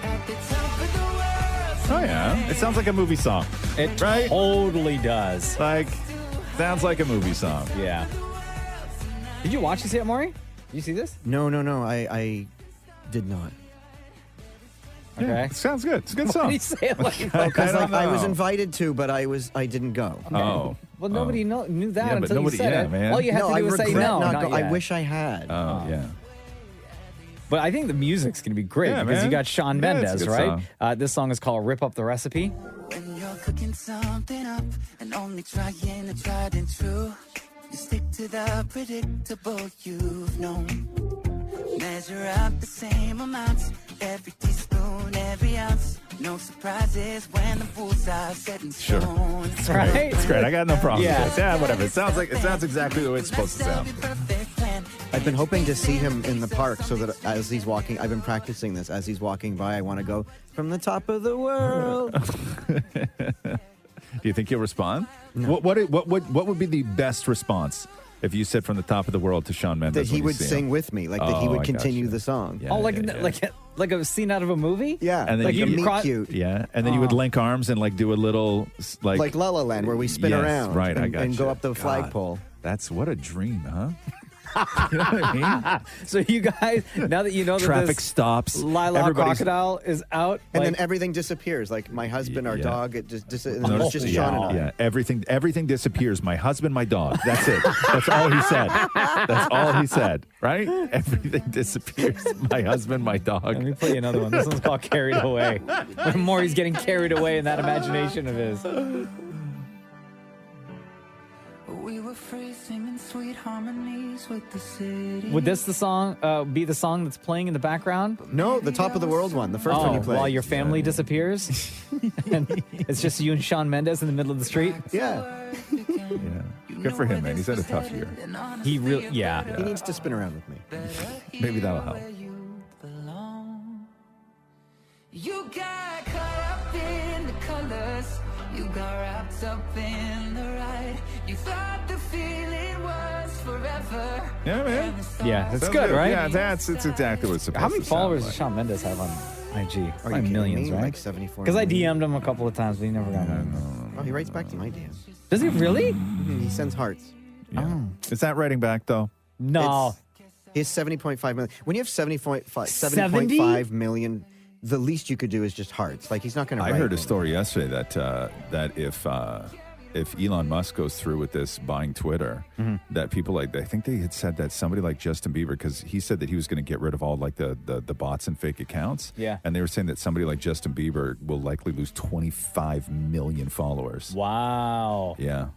At the top of the world. Oh, yeah. It sounds like a movie song. It totally does. Like, sounds like a movie song. Yeah. Did you watch this yet, Maury? You see this? No. I did not. Okay. It sounds good. It's a good Why song. do you say it like Because don't I was know. invited to, but I didn't go. Oh. Well, nobody knew that Yeah, but until nobody- you said yeah, it. man. All you have No, to I do is say regret no. not Not go- I yet. wish I had. Oh, yeah. But I think the music's going to be great Yeah, because you man. got Shawn Yeah, it's a Mendes, good right? song. This song is called Rip Up the Recipe. When you're cooking something up and only trying the tried and true, you stick to the predictable you've known. Measure up the same amounts, every teaspoon, every ounce. No surprises when the bullseye set in Sure. stone. It's great. It's great. I got no problem Yeah. with this. Yeah, whatever. It sounds exactly the way it's supposed to sound. I've been hoping to see him in the park so that as he's walking, I've been practicing this. As he's walking by, I want to go from the top of the world. Do you think he'll respond? No. What would be the best response if you said from the top of the world to Shawn Mendes? That he when you would see him? sing with me, like that he Oh, would I continue gotcha. the song. Yeah, Oh, yeah. like a scene out of a movie? Yeah, And then like you a can meet cro- cute. Yeah, and then you would link arms and like do a little Like La La Land, where we spin Yes, around right, I and, gotcha. and go up the God. flagpole. That's what a dream, huh? You know what I mean? So you guys, now that you know that Traffic this stops. Lila Everybody's- Crocodile is out, And like, then everything disappears. Like my husband, our Yeah. dog, it just and No, it's just yeah, Sean and I. Yeah, everything disappears. My husband, my dog. That's it. That's all he said. That's all he said. Right? Everything disappears. My husband, my dog. Let me play you another one. This one's called Carried Away. Maury's getting carried away in that imagination of his. We were freezing in sweet harmonies with the city. Would this be the song that's playing in the background? No, the Top of the World one, the first one you played. While your family disappears, and it's just you and Shawn Mendes in the middle of the street. Yeah, Good for him, man. He's had a tough year. He really, yeah. He needs to spin around with me. Maybe that'll help. You got caught up in the colors. You got wrapped up in the ride. You thought the feeling was forever. Yeah, man. Yeah, it's Sounds good, right? Yeah, it's exactly what it's supposed How many to sound followers like. does Shawn Mendes have on IG? Are you Like kidding millions, me? right? Like 74 Because I million. DM'd him a couple of times, but he never got it. Oh, he writes back to my DM. Does he really? He sends hearts. Yeah. Is that writing back though? No. His 70.5 million. When you have 70.5 70? 70.5 million, the least you could do is just hearts. Like he's not going to. I heard a story yesterday that if Elon Musk goes through with this buying Twitter, that people I think they had said that somebody like Justin Bieber, because he said that he was going to get rid of all like the bots and fake accounts. Yeah. And they were saying that somebody like Justin Bieber will likely lose 25 million followers. Wow. Yeah.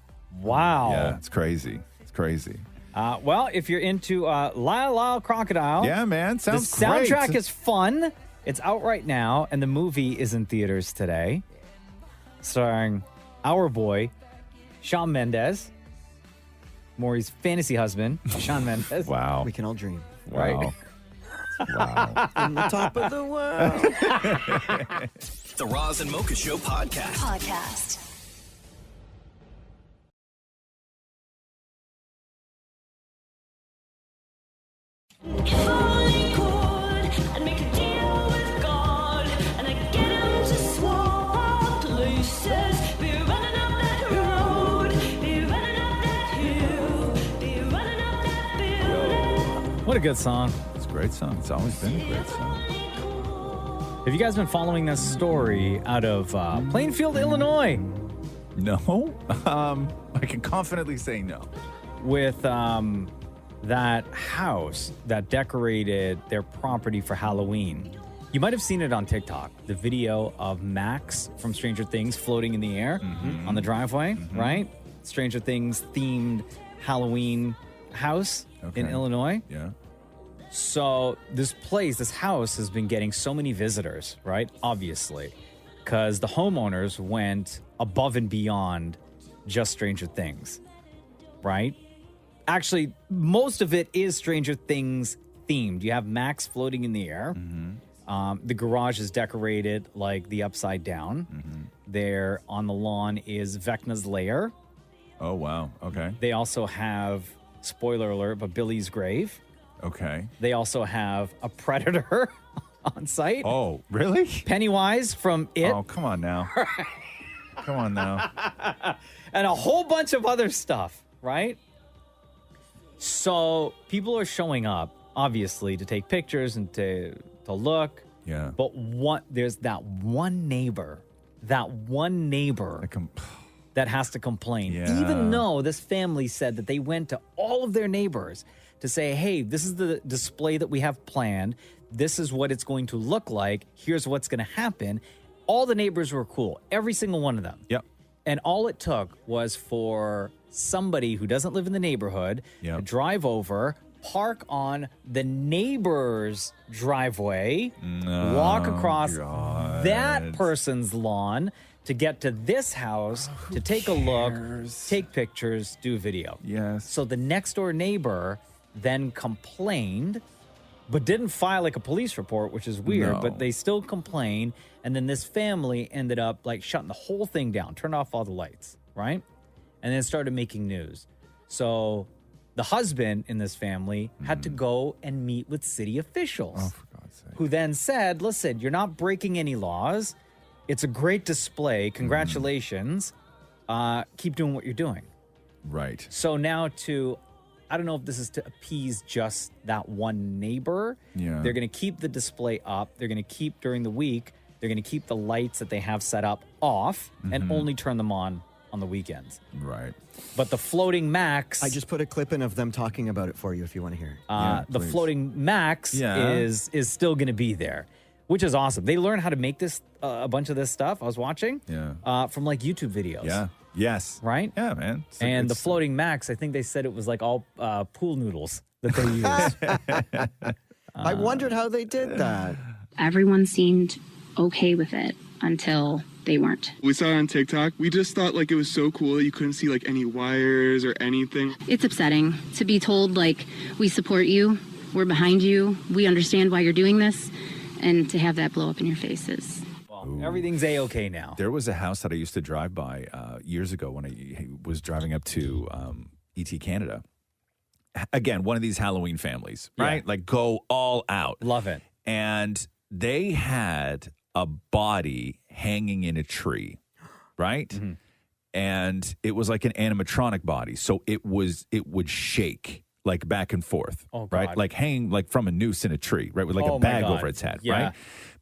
Wow. Yeah, it's crazy. It's crazy. Well, if you're into Lyle Lyle Crocodile. Yeah, man. Sounds The soundtrack great. is fun. It's out right now, and the movie is in theaters today. Starring our boy, Shawn Mendes. Maury's fantasy husband, Shawn Mendes. Wow. We can all dream. Right? Wow. Wow. On the top of the world. The Roz and Mocha Show podcast. What a good song. It's a great song. It's always been a great song. Have you guys been following this story out of Plainfield, Illinois? No. I can confidently say no. With that house that decorated their property for Halloween. You might have seen it on TikTok. The video of Max from Stranger Things floating in the air on the driveway, right? Stranger Things themed Halloween house in Illinois. Yeah. So this house has been getting so many visitors, right? Obviously, because the homeowners went above and beyond just Stranger Things, right? Actually, most of it is Stranger Things themed. You have Max floating in the air. The garage is decorated like the Upside Down. There on the lawn is Vecna's lair. Oh, wow. Okay. They also have, spoiler alert, but Billy's grave. Okay. They also have a predator on site. Oh, really? Pennywise from It. Oh, come on now. Come on now. And a whole bunch of other stuff, right? So people are showing up, obviously, to take pictures and to look. Yeah. But there's that one neighbor that has to complain. Yeah. Even though this family said that they went to all of their neighbors to say, hey, this is the display that we have planned. This is what it's going to look like. Here's what's going to happen. All the neighbors were cool. Every single one of them. Yep. And all it took was for somebody who doesn't live in the neighborhood to drive over, park on the neighbor's driveway, walk across that person's lawn to get to this house, to take a look, take pictures, do video. Yes. So the next door neighbor then complained, but didn't file like a police report, which is weird, but they still complained. And then this family ended up like shutting the whole thing down, turned off all the lights, right? And then started making news. So the husband in this family had to go and meet with city officials. Oh, for God's sake. Who then said, listen, you're not breaking any laws. It's a great display. Congratulations. Keep doing what you're doing. Right. So now I don't know if this is to appease just that one neighbor. Yeah. They're going to keep the display up. They're going to keep during the week. They're going to keep the lights that they have set up off and only turn them on the weekends. Right. But the floating Max... I just put a clip in of them talking about it for you if you want to hear it. the floating Max is still going to be there, which is awesome. They learned how to make this, a bunch of this stuff I was watching from like YouTube videos. Yeah. Yes. Right? Yeah, man. And the floating Max, I think they said it was like all pool noodles that they used. I wondered how they did that. Everyone seemed okay with it until they weren't. We saw it on TikTok. We just thought like it was so cool that you couldn't see like any wires or anything. It's upsetting to be told like, we support you, we're behind you, we understand why you're doing this, and to have that blow up in your faces. Well, everything's A-okay now. There was a house that I used to drive by years ago when I was driving up to ET Canada. Again, one of these Halloween families, right? Yeah. Like go all out. Love it. And they had a body hanging in a tree, right? And it was like an animatronic body. So it would shake like back and forth, right? God. Like hanging like from a noose in a tree, right? With like Oh, a my bag God. over its head, Yeah. right?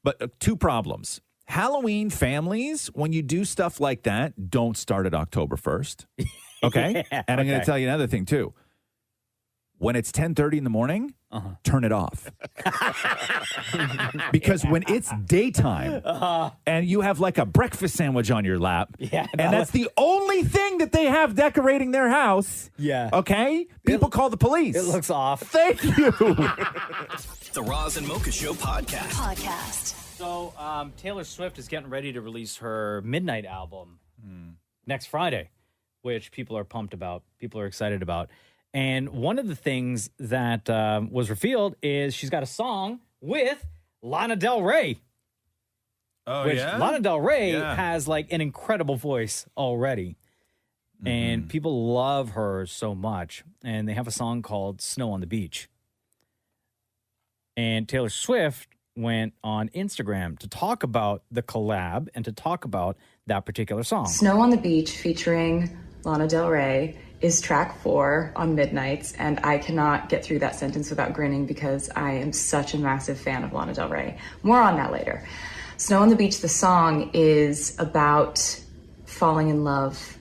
But two problems. Halloween families, when you do stuff like that, don't start at October 1st. Okay? Yeah, And I'm going okay. to tell you another thing too. when it's 10:30 in the morning, turn it off. Because when it's daytime and you have like a breakfast sandwich on your lap, and that's the only thing that they have decorating their house, okay? People call the police. It looks off. Thank you. The Roz and Mocha Show podcast. So Taylor Swift is getting ready to release her Midnight album next Friday, which people are pumped about. People are excited about. And one of the things that was revealed is she's got a song with Lana Del Rey. Oh, which yeah? Lana Del Rey Yeah. has like an incredible voice already. And people love her so much. And they have a song called Snow on the Beach. And Taylor Swift went on Instagram to talk about the collab and to talk about that particular song. Snow on the Beach featuring Lana Del Rey is track 4 on Midnights, and I cannot get through that sentence without grinning because I am such a massive fan of Lana Del Rey. More on that later. Snow on the Beach, the song, is about falling in love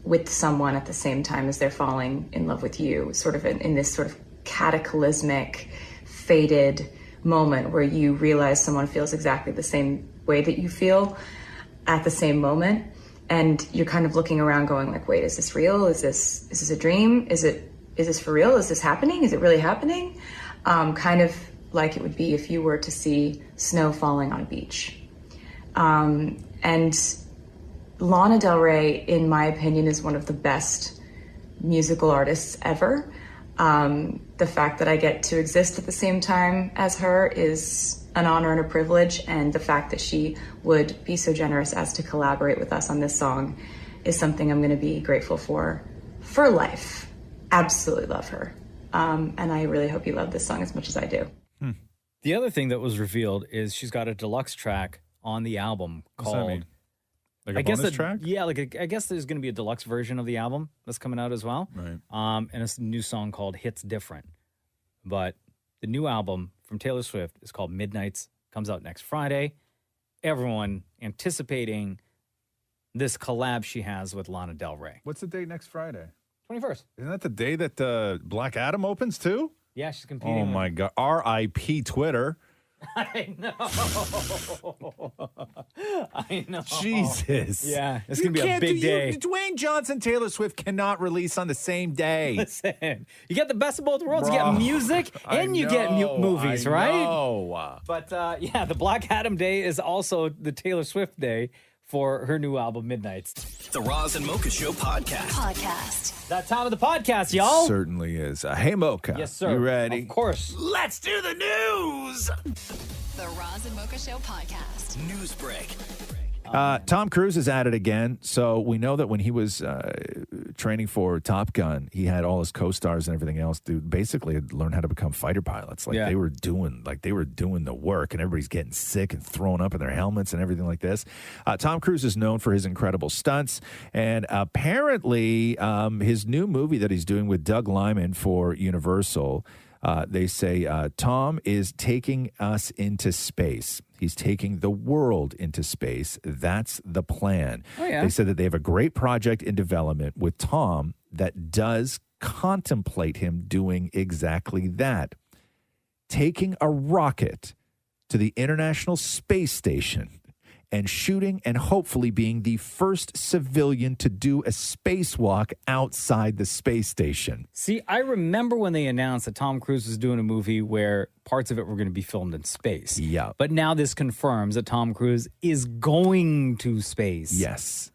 with someone at the same time as they're falling in love with you, sort of in this sort of cataclysmic, fated moment where you realize someone feels exactly the same way that you feel at the same moment, and you're kind of looking around going like, wait, is this real? Is this a dream? Is this for real? Is this happening? Is it really happening? Kind of like it would be if you were to see snow falling on a beach. And Lana Del Rey, in my opinion, is one of the best musical artists ever. The fact that I get to exist at the same time as her is an honor and a privilege, and the fact that she would be so generous as to collaborate with us on this song is something I'm going to be grateful for life. Absolutely love her. And I really hope you love this song as much as I do. The other thing that was revealed is she's got a deluxe track on the album What's that called... mean? Like a bonus track? Yeah, I guess there's going to be a deluxe version of the album that's coming out as well. Right. And it's a new song called Hits Different. But the new album from Taylor Swift is called Midnights. Comes out next Friday. Everyone anticipating this collab she has with Lana Del Rey. What's the date next Friday? 21st. Isn't that the day that Black Adam opens too? Yeah, she's competing. Oh my God. R.I.P. Twitter. I know. I know. Jesus. Yeah, it's going to be a big day. Dwayne Johnson, Taylor Swift cannot release on the same day. Listen, you get the best of both worlds. Bro, you get music and you get movies, right? No. But yeah, the Black Adam Day is also the Taylor Swift Day for her new album, Midnights. The Roz and Mocha Show podcast. That time of the podcast, y'all. Certainly is. Hey, Mocha. Yes, sir. You ready? Of course. Let's do the news. The Roz and Mocha Show podcast. News break. Tom Cruise is at it again. So we know that when he was training for Top Gun, he had all his co-stars and everything else to basically learn how to become fighter pilots. Like they were doing the work, and everybody's getting sick and thrown up in their helmets and everything like this. Tom Cruise is known for his incredible stunts, and apparently his new movie that he's doing with Doug Liman for Universal. They say Tom is taking us into space. He's taking the world into space. That's the plan. Oh, yeah. They said that they have a great project in development with Tom that does contemplate him doing exactly that. Taking a rocket to the International Space Station and shooting and hopefully being the first civilian to do a spacewalk outside the space station. See, I remember when they announced that Tom Cruise was doing a movie where parts of it were going to be filmed in space. Yeah. But now this confirms that Tom Cruise is going to space. Yes.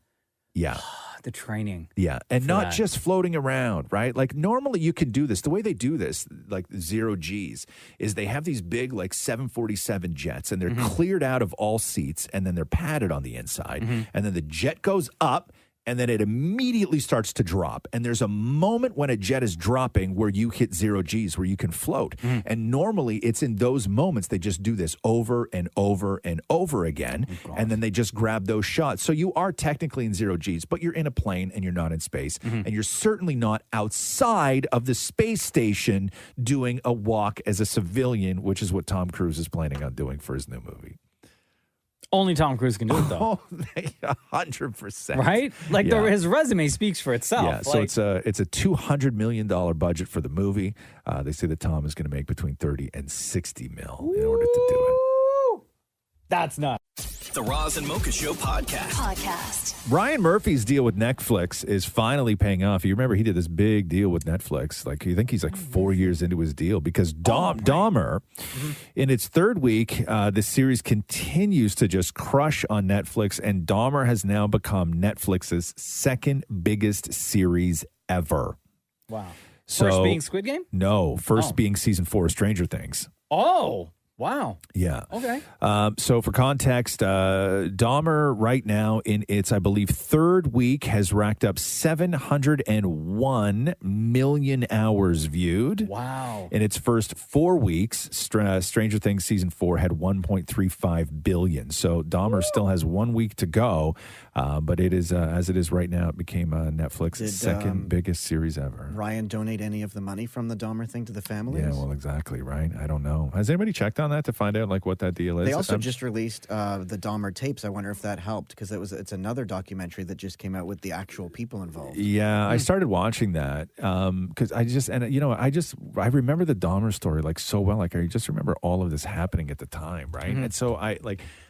Yeah. The training. Yeah. And for not that. just floating around, right? Like normally you can do this. The way they do this, like 0 Gs, is they have these big like 747 jets and they're cleared out of all seats and then they're padded on the inside. And then the jet goes up and then it immediately starts to drop. And there's a moment when a jet is dropping where you hit 0 Gs, where you can float. And normally it's in those moments they just do this over and over and over again. And then they just grab those shots. So you are technically in 0 Gs, but you're in a plane and you're not in space. And you're certainly not outside of the space station doing a walk as a civilian, which is what Tom Cruise is planning on doing for his new movie. Only Tom Cruise can do it, though. 100%. Right? Like, his resume speaks for itself. Yeah, so it's a $200 million budget for the movie. They say that Tom is going to make between 30 and 60 mil in order to do it. That's nuts. The Roz and Mocha Show podcast. Ryan Murphy's deal with Netflix is finally paying off. You remember he did this big deal with Netflix. Like, you think he's like 4 years into his deal because Dahmer, in its third week, the series continues to just crush on Netflix, and Dahmer has now become Netflix's second biggest series ever. Wow. So, First being Squid Game? No, first being season 4 of Stranger Things. Oh, wow. Yeah. Okay. So for context, Dahmer right now in its, I believe, third week has racked up 701 million hours viewed. Wow. In its first 4 weeks, Stranger Things season 4 had 1.35 billion. So Dahmer still has 1 week to go, but it is, as it is right now, it became Netflix's second biggest series ever. Ryan donate any of the money from the Dahmer thing to the families? Yeah, well, exactly, right? I don't know. Has anybody checked on that to find out like what that deal is? They also just released the Dahmer tapes. I wonder if that helped because it's another documentary that just came out with the actual people involved. Yeah, I started watching that because I remember the Dahmer story like so well. Like I just remember all of this happening at the time, right? And so I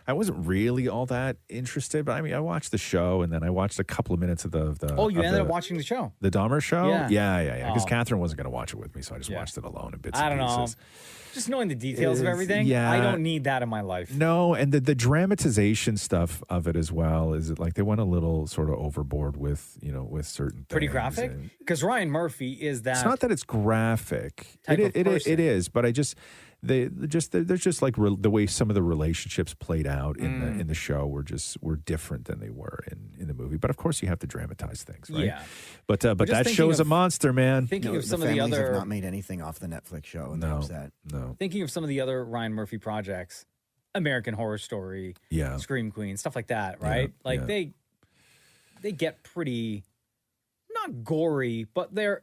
wasn't really all that interested, but I mean I watched the show and then I watched a couple of minutes of the. Oh, you ended up watching the show, the Dahmer show? Yeah. Because Oh. Catherine wasn't going to watch it with me, so I just watched it alone in bits I and don't know. pieces. Just knowing the details of everything, I don't need that in my life. No, and the dramatization stuff of it as well is it like they went a little sort of overboard with with certain Pretty things graphic? and- Because Ryan Murphy is that. It's not that it's graphic. type of person. It is, but there's just like the way some of the relationships played out in the show were different than they were in the movie. But of course, you have to dramatize things, right? Yeah. But just that thinking show's a of- monster, man. Thinking of some the of the families other. have not made anything off the Netflix show, and they're upset. No. Thinking of some of the other Ryan Murphy projects, American Horror Story, Yeah. Scream Queen, stuff like that, right? Like yeah. they get pretty not gory, but they're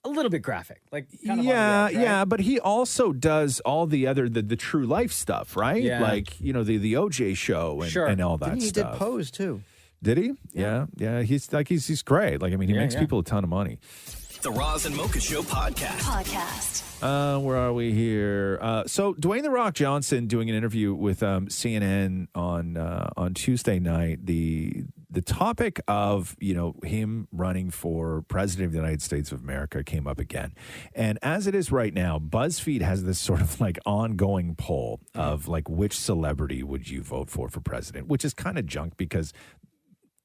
a little bit graphic. Like kind of on the edge, right? Yeah, but he also does all the other the true life stuff, right? Yeah. Like the OJ show and all that He stuff. did Pose too. Did he? Yeah. He's great. Like I mean, he makes people a ton of money. The Roz and Mocha Show podcast. Where are we here? So Dwayne "The Rock" Johnson doing an interview with CNN on Tuesday night. The topic of him running for president of the United States of America came up again, and as it is right now, BuzzFeed has this sort of like ongoing poll of like which celebrity would you vote for president, which is kind of junk because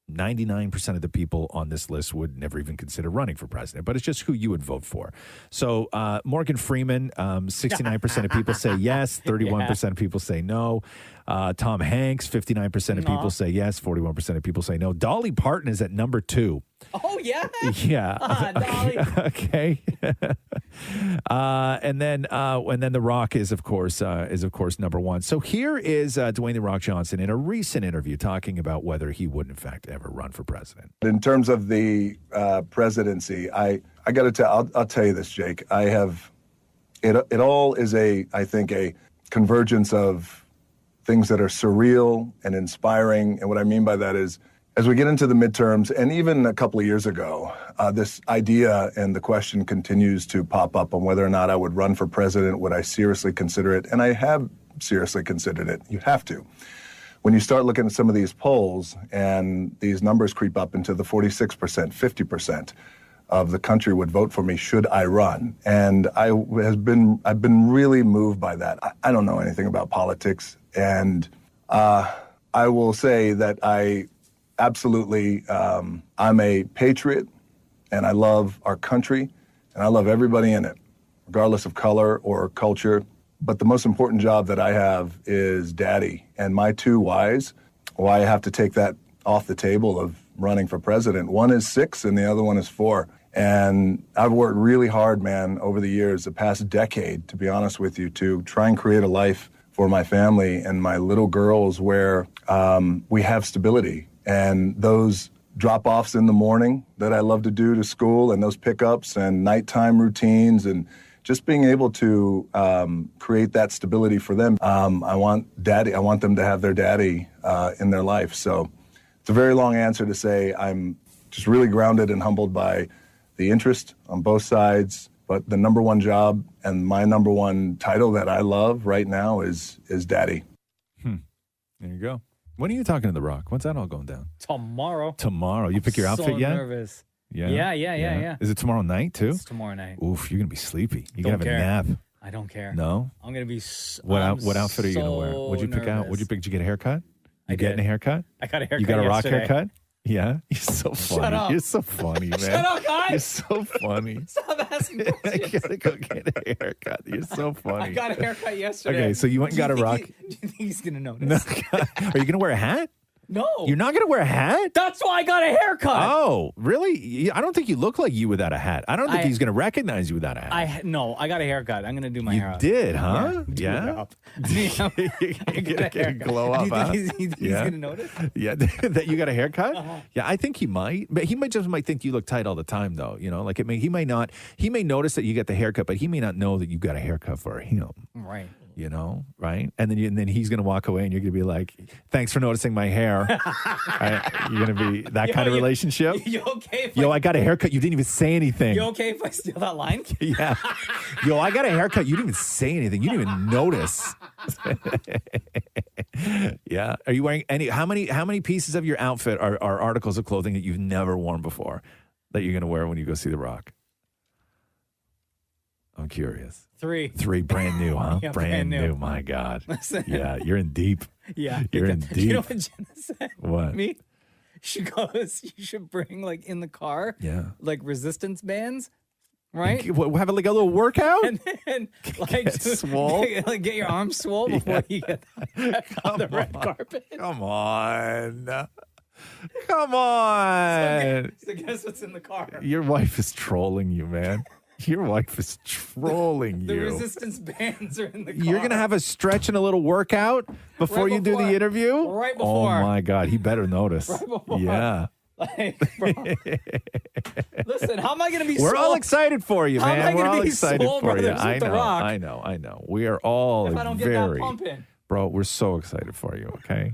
99% of the people on this list would never even consider running for president, but it's just who you would vote for. So Morgan Freeman, 69% of people say yes, 31% of people say no. Tom Hanks, 59% of people say yes, 41% of people say no. Dolly Parton is at number 2. Oh yeah. Yeah. Dolly. Okay. And then The Rock is of course number 1. So here is Dwayne "The Rock" Johnson in a recent interview talking about whether he would in fact ever run for president. In terms of the presidency, I got to tell. I'll tell you this, Jake. I have it all is I think a convergence of things that are surreal and inspiring. And what I mean by that is, as we get into the midterms, and even a couple of years ago, this idea and the question continues to pop up on whether or not I would run for president. Would I seriously consider it? And I have seriously considered it. You have to. When you start looking at some of these polls and these numbers creep up into the 46%, 50% of the country would vote for me should I run. And I've been really moved by that. I don't know anything about politics. And I will say that I absolutely, I'm a patriot and I love our country and I love everybody in it, regardless of color or culture. But the most important job that I have is daddy. And my 2 whys, why I have to take that off the table of running for president. One is 6 and the other one is 4. And I've worked really hard, man, over the years, the past decade, to be honest with you, to try and create a life for my family and my little girls where we have stability. And those drop-offs in the morning that I love to do to school and those pickups and nighttime routines and just being able to create that stability for them. I want them to have their daddy in their life. So it's a very long answer to say I'm just really grounded and humbled by the interest on both sides. But the number one job and my number one title that I love right now is daddy. There you go. When are you talking to The Rock? When's that all going down? Tomorrow. Tomorrow. You pick your outfit so yet? Nervous. Yeah. Yeah. Is it tomorrow night too? It's tomorrow night. Oof, you're gonna be sleepy. You Don't gotta care. have a nap. I don't care. No. I'm gonna be. What outfit are you gonna wear? What'd you pick out? What'd you pick? Did you get a haircut? You getting a haircut? I got a haircut. You got a Rock yesterday. haircut? Yeah. You're so funny. Shut up. You're so funny, man. Shut up, guys. You're so funny. Stop asking I questions. gotta go get a haircut. You're so funny. I got a haircut yesterday. Okay, so you went and got a Rock. Do you think he's gonna notice? No. Are you gonna wear a hat? No. You're not going to wear a hat? That's why I got a haircut. Oh, really? I don't think you look like you without a hat. I don't think he's going to recognize you without a hat. I got a haircut. I'm gonna do my hair up. Did, huh? Yeah. I got a haircut. Glow up, Do you think he's Yeah. gonna notice? Yeah, that you got a haircut? Uh-huh. Yeah, I think he might. But he might think you look tight all the time, though. You know, like he may notice that you get the haircut, but he may not know that you got a haircut for him. Right. You know, right? And then he's going to walk away and you're going to be like, thanks for noticing my hair. Right? You're going to be that kind of relationship. You okay? Yo, I got a haircut. You didn't even say anything. You okay if I steal that line? Yeah. Yo, I got a haircut. You didn't even say anything. You didn't even notice. Yeah. Are you wearing how many pieces of your outfit are articles of clothing that you've never worn before that you're going to wear when you go see The Rock? I'm curious. 3. 3 brand new, huh? Yeah, brand brand new. new. My God. Listen. Yeah, you're in deep. Yeah. You're in deep. You know what Jenna said? What? Me? She goes, you should bring like in the car, like resistance bands, right? Have like a little workout? And then like Get swole? like get your arms swole before you get on the red carpet. Come on. Come on. So guess what's in the car? Your wife is trolling you, man. Your wife is trolling The you. resistance bands are in the car. You're going to have a stretch and a little workout before you do the interview? Right before. Oh, my God. He better notice. Right before. Yeah. Like, bro. Listen, how am I going to be We're all swole? excited for you, How am man. I We're gonna all be excited swole, for you. brothers, with The Rock? I know. We are all If I don't get that very... pumping. Bro, we're so excited for you, okay?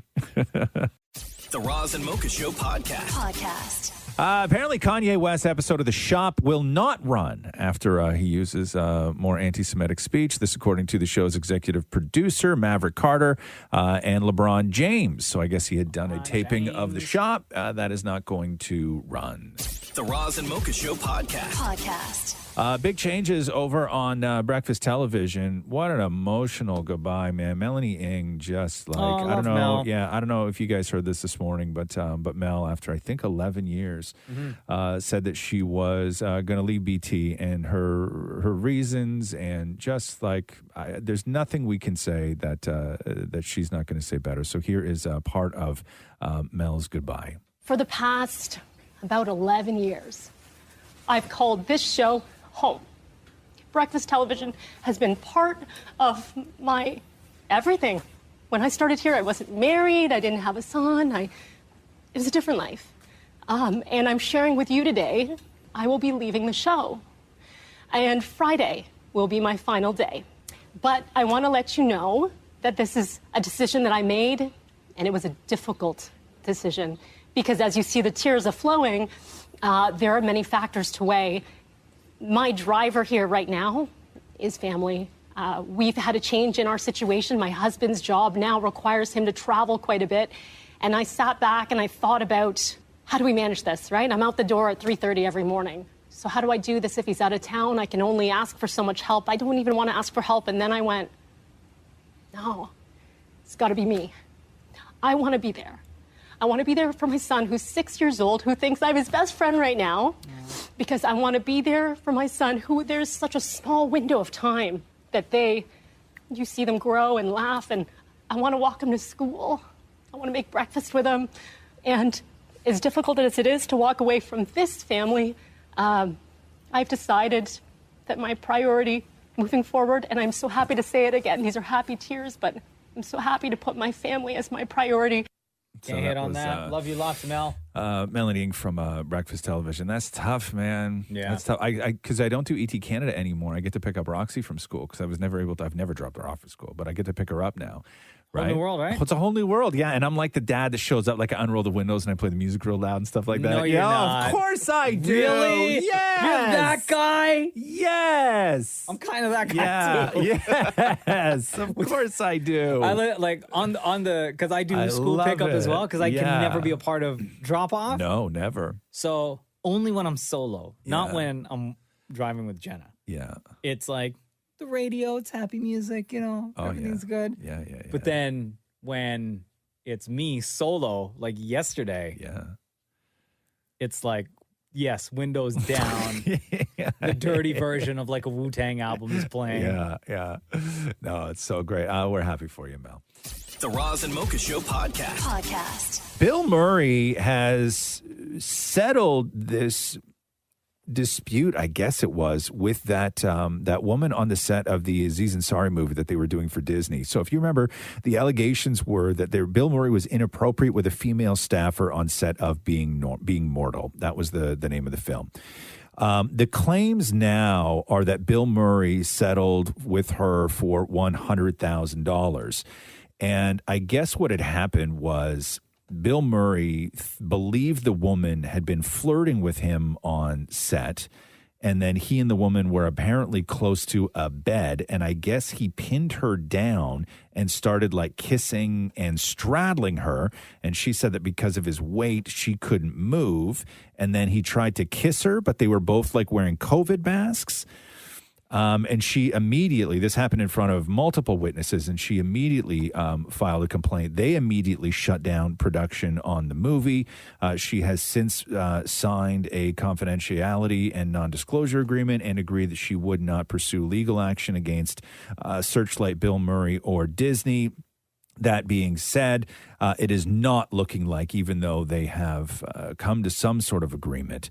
The Roz and Mocha Show podcast. Apparently, Kanye West's episode of The Shop will not run after he uses more anti-Semitic speech. This, according to the show's executive producer, Maverick Carter, and LeBron James. So I guess he had done a taping of The Shop. That is not going to run. The Roz and Mocha Show podcast. Big changes over on Breakfast Television. What an emotional goodbye, man. Melanie Ng just like, Oh, I don't know. Mel. Yeah, I don't know if you guys heard this morning, but Mel, after I think 11 years, said that she was going to leave BT, and her reasons, and just like, there's nothing we can say that she's not going to say better. So here is part of Mel's goodbye. For the past about 11 years, I've called this show home. Breakfast Television has been part of my everything. When I started here, I wasn't married, I didn't have a son, it was a different life. And I'm sharing with you today, I will be leaving the show. And Friday will be my final day. But I want to let you know that this is a decision that I made, and it was a difficult decision. Because as you see the tears are flowing, there are many factors to weigh. My driver here right now is family. We've had a change in our situation. My husband's job now requires him to travel quite a bit. And I sat back and I thought about, how do we manage this, right? I'm out the door at 3:30 every morning. So how do I do this if he's out of town? I can only ask for so much help. I don't even want to ask for help. And then I went, no, it's got to be me. I want to be there. I want to be there for my son, who's 6 years old, who thinks I'm his best friend right now, because I want to be there for my son, who there's such a small window of time that you see them grow and laugh, and I want to walk him to school. I want to make breakfast with him. And as difficult as it is to walk away from this family, I've decided that my priority moving forward, and I'm so happy to say it again, these are happy tears, but I'm so happy to put my family as my priority. Can't hit on that. Love you lots, Mel. Melanie from Breakfast Television. That's tough, man. Yeah. That's tough. Because I don't do ET Canada anymore. I get to pick up Roxy from school because I was never able to. I've never dropped her off at school, but I get to pick her up now. Right? Whole new world, right? It's a whole new world, yeah. And I'm like the dad that shows up, like I unroll the windows and I play the music real loud and stuff like that. No, you're yeah, not. Of course I do. Really? Yes. You're that guy? Yes. I'm kind of that guy too. Yes. Of course I do. I like on the because I do school love pickup as it. well because I can never be a part of drop off. No, never. So only when I'm solo, not when I'm driving with Jenna. Yeah. It's like the radio, it's happy music, everything's good. Yeah. But then when it's me solo, like yesterday, it's like, yes, windows down. The dirty version of like a Wu-Tang album is playing. Yeah. No, it's so great. We're happy for you, Mel. The Roz and Mocha Show podcast. Bill Murray has settled this dispute, I guess it was, with that woman on the set of the Aziz Ansari movie that they were doing for Disney. So if you remember, the allegations were that Bill Murray was inappropriate with a female staffer on set of Being Mortal. That was the name of the film. The claims now are that Bill Murray settled with her for $100,000. And I guess what had happened was Bill Murray believed the woman had been flirting with him on set, and then he and the woman were apparently close to a bed, and I guess he pinned her down and started like kissing and straddling her, and she said that because of his weight, she couldn't move, and then he tried to kiss her, but they were both like wearing COVID masks. And she immediately, this happened in front of multiple witnesses, and she immediately filed a complaint. They immediately shut down production on the movie. She has since signed a confidentiality and non-disclosure agreement and agreed that she would not pursue legal action against Searchlight, Bill Murray, or Disney. That being said, it is not looking like, even though they have come to some sort of agreement,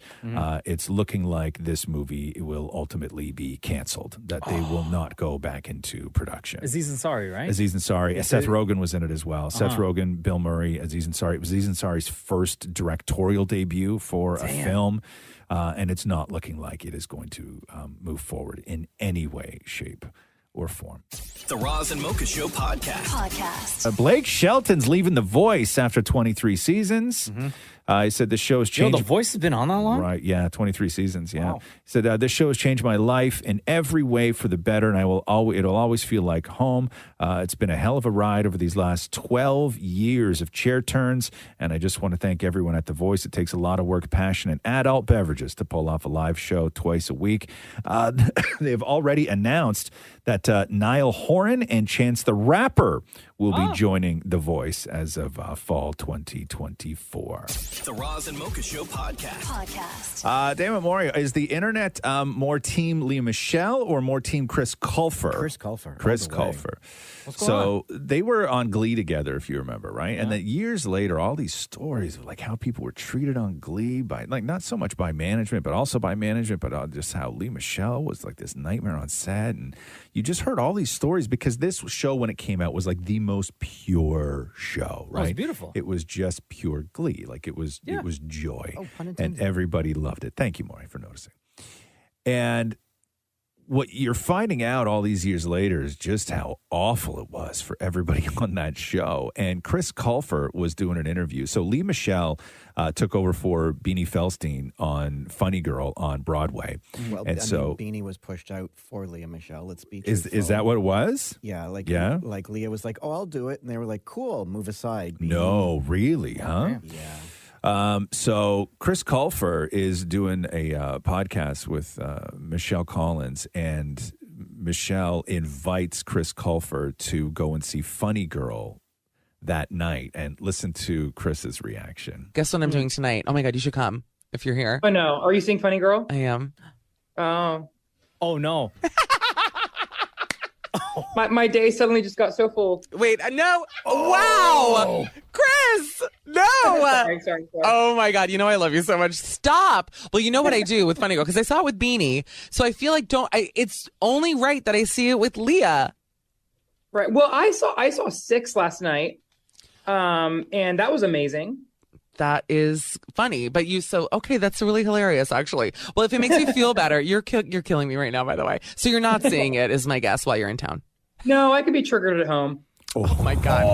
it's looking like this movie will ultimately be canceled, that they will not go back into production. Aziz Ansari, right? Aziz Ansari. Seth Rogen was in it as well. Seth Rogen, Bill Murray, Aziz Ansari. It was Aziz Ansari's first directorial debut for a film, and it's not looking like it is going to move forward in any way, shape, or form. The Roz and Mocha Show podcast. Blake Shelton's leaving The Voice after 23 seasons. He said the show has changed. The Voice has been on that long? Right, yeah, 23 seasons, yeah. Wow. He said, this show has changed my life in every way for the better, and it'll always feel like home. It's been a hell of a ride over these last 12 years of chair turns, and I just want to thank everyone at The Voice. It takes a lot of work, passion, and adult beverages to pull off a live show twice a week. They've already announced that Niall Horan and Chance the Rapper will be joining The Voice as of fall 2024. The Roz and Mocha Show podcast. Damon Moria, is the internet more team Leah Michelle or more team Chris Colfer? Chris Colfer. Chris Colfer. What's going on? They were on Glee together, if you remember, right? And then years later, all these stories of like how people were treated on Glee by like not so much by management, but also by management, but just how Leah Michelle was like this nightmare on set. And you just heard all these stories because this show, when it came out, was like the most pure show, right? Oh, it was beautiful. It was just pure Glee. Like it was joy. Oh, pun intended. And everybody loved it. Thank you, Maury, for noticing. And what you're finding out all these years later is just how awful it was for everybody on that show. And Chris Colfer was doing an interview. So Leah Michelle took over for Beanie Feldstein on Funny Girl on Broadway. Well, and Beanie was pushed out for Leah Michelle. Let's be is that what it was? Yeah, like Leah was like, "Oh, I'll do it," and they were like, "Cool, move aside." Beanie. No, really, huh? Yeah. So Chris Colfer is doing a podcast with Michelle Collins, and Michelle invites Chris Colfer to go and see Funny Girl that night, and listen to Chris's reaction. Guess what I'm doing tonight? Oh my God, you should come if you're here. Oh no, are you seeing Funny Girl? I am. Oh no. My day suddenly just got so full. Wait, no. Wow. Chris, no. Sorry. Oh my God. You know I love you so much. Stop. Well, you know what I do with Funny Girl, because I saw it with Beanie. So I feel like it's only right that I see it with Leah. Right. Well, I saw 6 last night. And that was amazing. that is funny. But okay, that's really hilarious, actually. Well, if it makes you feel better, you're killing me right now, by the way. So you're not seeing it, is my guess, while you're in town. No, I could be triggered at home. Oh my God.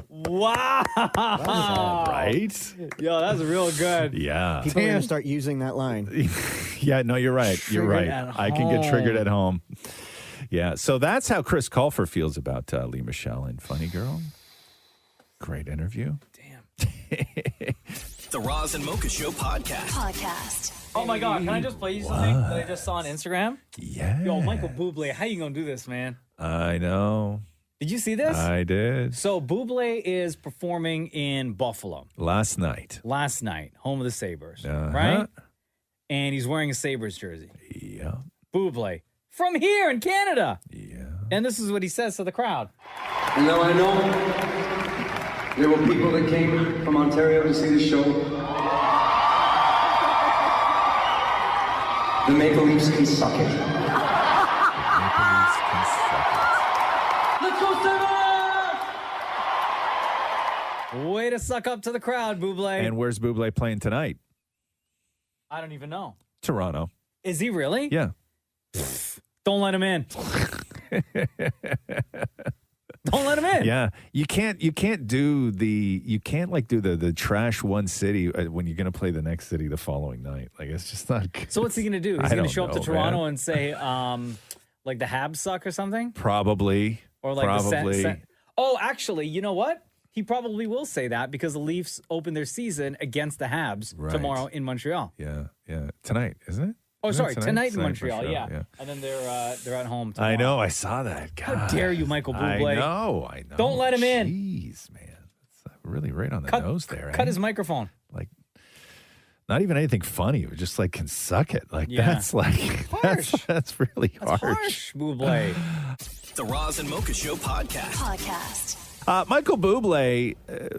Wow. Right? Yo, that's real good. Yeah. People are going to start using that line. Yeah, no, you're right. You're Triggered right. at I can get home. triggered at home. Yeah, so that's how Chris Colfer feels about Lee Michelle and Funny Girl. Great interview. The Roz and Mocha Show podcast. Oh my God, can I just play you something that I just saw on Instagram? Yeah. Yo, Michael Bublé, how you gonna do this, man? I know. Did you see this? I did. So Bublé is performing in Buffalo Last night. home of the Sabres, Uh-huh. right? And he's wearing a Sabres jersey. Yeah. Bublé from here in Canada. Yeah. And this is what he says to the crowd. And though I know there were people that came from Ontario to see the show, the Maple Leafs can suck it. Let's go Sabres! Way to suck up to the crowd, Bublé. And where's Bublé playing tonight? I don't even know. Toronto. Is he really? Yeah. Don't let him in. Don't let him in. Yeah, you can't do the trash one city when you're going to play the next city the following night. Like, it's just not good. So what's he going to do? He's I going to don't show up to know, Toronto man. and say, like the Habs suck or something? Probably. Or like probably. Oh, actually, you know what? He probably will say that because the Leafs open their season against the Habs Right. tomorrow in Montreal. Yeah. Tonight, isn't it? Oh, Isn't sorry, it tonight in Montreal, yeah. yeah. And then they're at home tomorrow. I know. I saw that. God. How dare you, Michael Bublé? I know. Don't let him in. Jeez, man. It's really right on the Cut- nose there. Cut eh? his microphone. Like, not even anything funny. It was just like, can suck it. Like, Yeah. that's like, that's really harsh. Harsh, Bublé. The Roz and Mocha Show podcast. Michael Bublé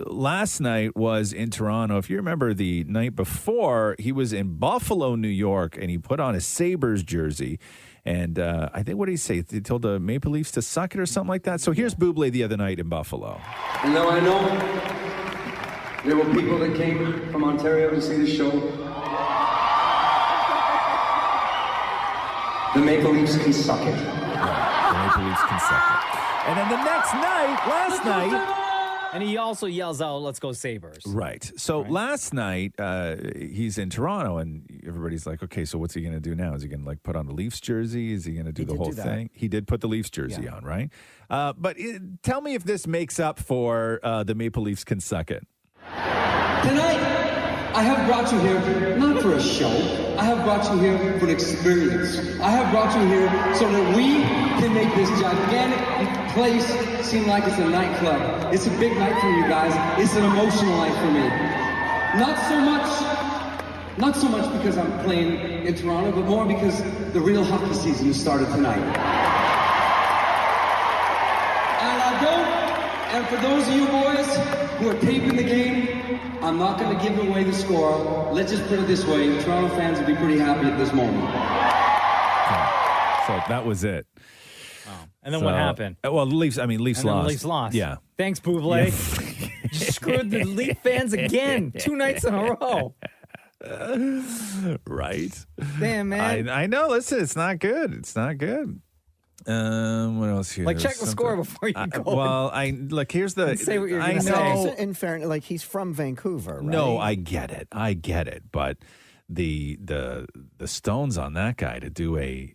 last night was in Toronto. If you remember the night before, he was in Buffalo, New York, and he put on a Sabres jersey. And I think, what did he say? He told the Maple Leafs to suck it or something like that. So here's Bublé the other night in Buffalo. And though I know there were people that came from Ontario to see the show, the Maple Leafs can suck it. The Maple Leafs can suck it. And then the next night, last night, and he also yells out, "Let's go Sabres!" Right. So last night, he's in Toronto, and everybody's like, "Okay, so what's he going to do now? Is he going to like put on the Leafs jersey? Is he going to do the whole thing?" He did put the Leafs jersey on, right? But tell me if this makes up for the Maple Leafs can suck it. Tonight, I have brought you here not for a show. I have brought you here for an experience. I have brought you here so that we can make this gigantic place seem like it's a nightclub. It's a big night for you guys. It's an emotional night for me. Not so much because I'm playing in Toronto, but more because the real hockey season has started tonight. And for those of you boys who are taping the game, I'm not going to give away the score. Let's just put it this way. Toronto fans will be pretty happy at this moment. So that was it. And then what happened? Well, Leafs And then lost. the Leafs lost. Yeah. Thanks, Bublé. You screwed the Leaf fans again 2 nights in a row. Right. Damn, man. I know. Listen, it's not good. It's not good. What else here? Like, check the score before you go. Well, here's the. Say what you're I gonna know. say. In fairness, like, he's from Vancouver, right? No, I get it. But the stones on that guy to do a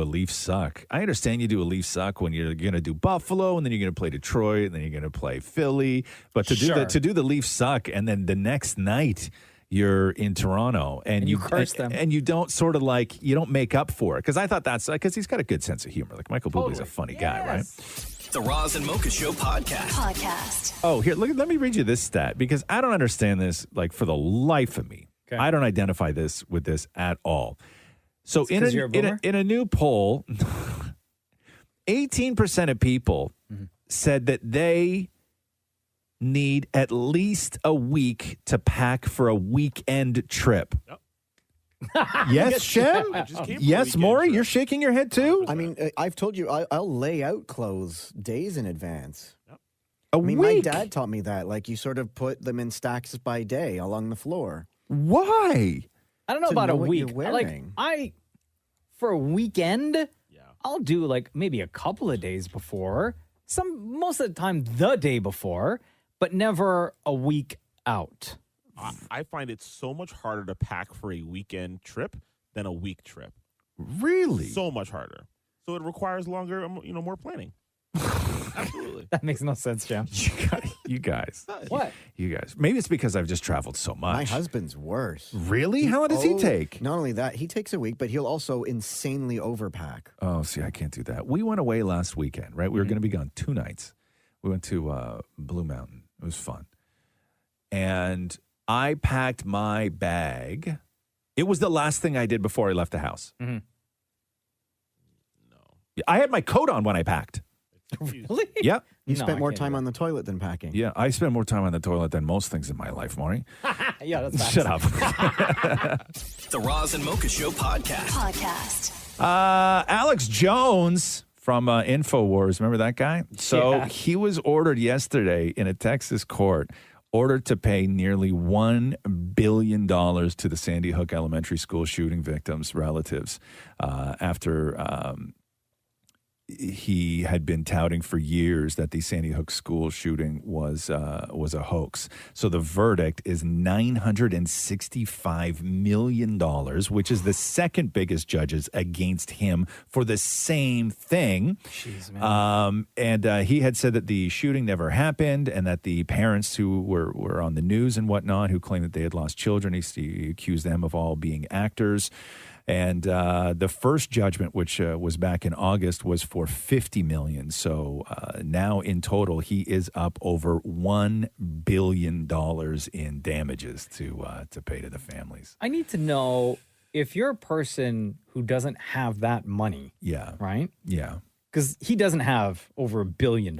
Leaf suck. I understand you do a Leaf suck when you're going to do Buffalo, and then you're going to play Detroit, and then you're going to play Philly. But to do the Leaf suck, and then the next night you're in Toronto, and you curse them, and you don't sort of like, you don't make up for it, because I thought that's because he's got a good sense of humor. Like, Michael Bublé's a funny guy, right? The Roz and Mocha Show podcast. Oh, here, let me read you this stat, because I don't understand this, like, for the life of me. Okay. I don't identify this with this at all. So It's 'cause you're a boomer? in a new poll, 18% of people said that they need at least a week to pack for a weekend trip. Yes, Shem? Yes, Maury, you're shaking your head too? I mean, I've told you I'll lay out clothes days in advance. A I mean, week? my dad taught me that. Like, you sort of put them in stacks by day along the floor. Why? I don't know To about know a what week. you're wearing. For a weekend, I'll do like maybe a couple of days before. Most of the time the day before, but never a week out. I find it so much harder to pack for a weekend trip than a week trip. Really? So much harder. So it requires longer, more planning. Absolutely. That makes no sense, Jim. You guys. What? You guys. Maybe it's because I've just traveled so much. My husband's worse. Really? How long does he take? Not only that, he takes a week, but he'll also insanely overpack. Oh, see, I can't do that. We went away last weekend, right? We were going to be gone 2 nights. We went to Blue Mountain. It was fun. And I packed my bag. It was the last thing I did before I left the house. Mm-hmm. I had my coat on when I packed. Really? Yep. You spent more time on the toilet than packing. Yeah, I spend more time on the toilet than most things in my life, Maury. Yeah, that's facts. Shut up. The Roz and Mocha Show podcast. Alex Jones from InfoWars, remember that guy? So Yeah. he was ordered yesterday in a Texas court, ordered to pay nearly $1 billion to the Sandy Hook Elementary School shooting victims' relatives after he had been touting for years that the Sandy Hook school shooting was a hoax. So the verdict is $965 million, which is the second biggest judges against him for the same thing. Jeez, man. And he had said that the shooting never happened and that the parents who were on the news and whatnot, who claimed that they had lost children, he accused them of all being actors. And the first judgment, which was back in August, was for $50 million. So now in total, he is up over $1 billion in damages to pay to the families. I need to know if you're a person who doesn't have that money. Yeah. Right? Yeah. Because he doesn't have over $1 billion.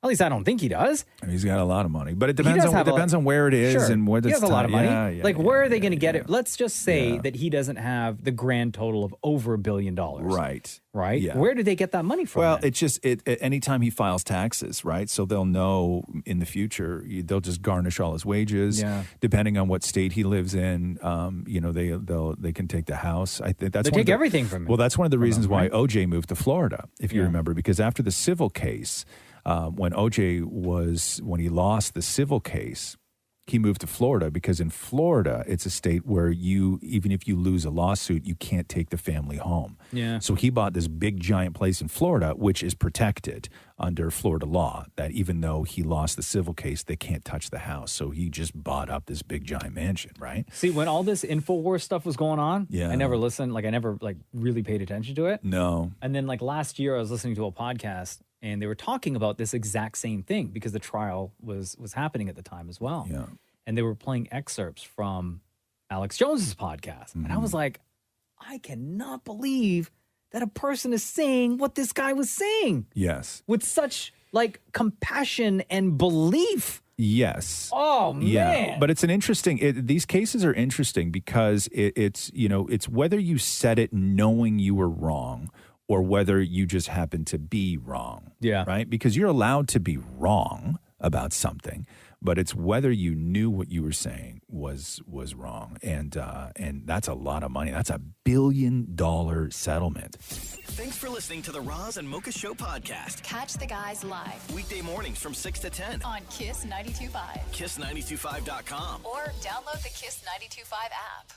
At least I don't think he does. He's got a lot of money, but it He depends does on have where it is Sure. and where he this has a lot of money. Where are they going to get it? Let's just say that he doesn't have the grand total of over $1 billion. Right. Right. Yeah. Where do they get that money from? Well, it's just anytime he files taxes, right? So they'll know in the future, they'll just garnish all his wages. Yeah. Depending on what state he lives in, they can take the house. I think that's They one of take everything from him. Well, that's one of the reasons why right? OJ moved to Florida, if you remember, because after the civil case, when he lost the civil case, he moved to Florida because in Florida, it's a state where even if you lose a lawsuit, you can't take the family home. Yeah. So he bought this big giant place in Florida, which is protected under Florida law, that even though he lost the civil case, they can't touch the house. So he just bought up this big giant mansion, right? See, when all this InfoWars stuff was going on, Yeah. I never listened. I never really paid attention to it. No. And then last year, I was listening to a podcast and they were talking about this exact same thing because the trial was happening at the time as well. Yeah. And they were playing excerpts from Alex Jones's podcast. And I was like, I cannot believe that a person is saying what this guy was saying Yes. with such compassion and belief. Yes. Oh, man. Yeah, but it's an interesting. These cases are interesting because it's whether you said it knowing you were wrong or whether you just happen to be wrong. Yeah. Right? Because you're allowed to be wrong about something, but it's whether you knew what you were saying was wrong, and that's a lot of money. That's $1 billion settlement. Thanks for listening to the Roz and Mocha Show podcast. Catch the guys live Weekday mornings from 6 to 10. on Kiss 92.5 Kiss925.com. or download the Kiss 92.5 app.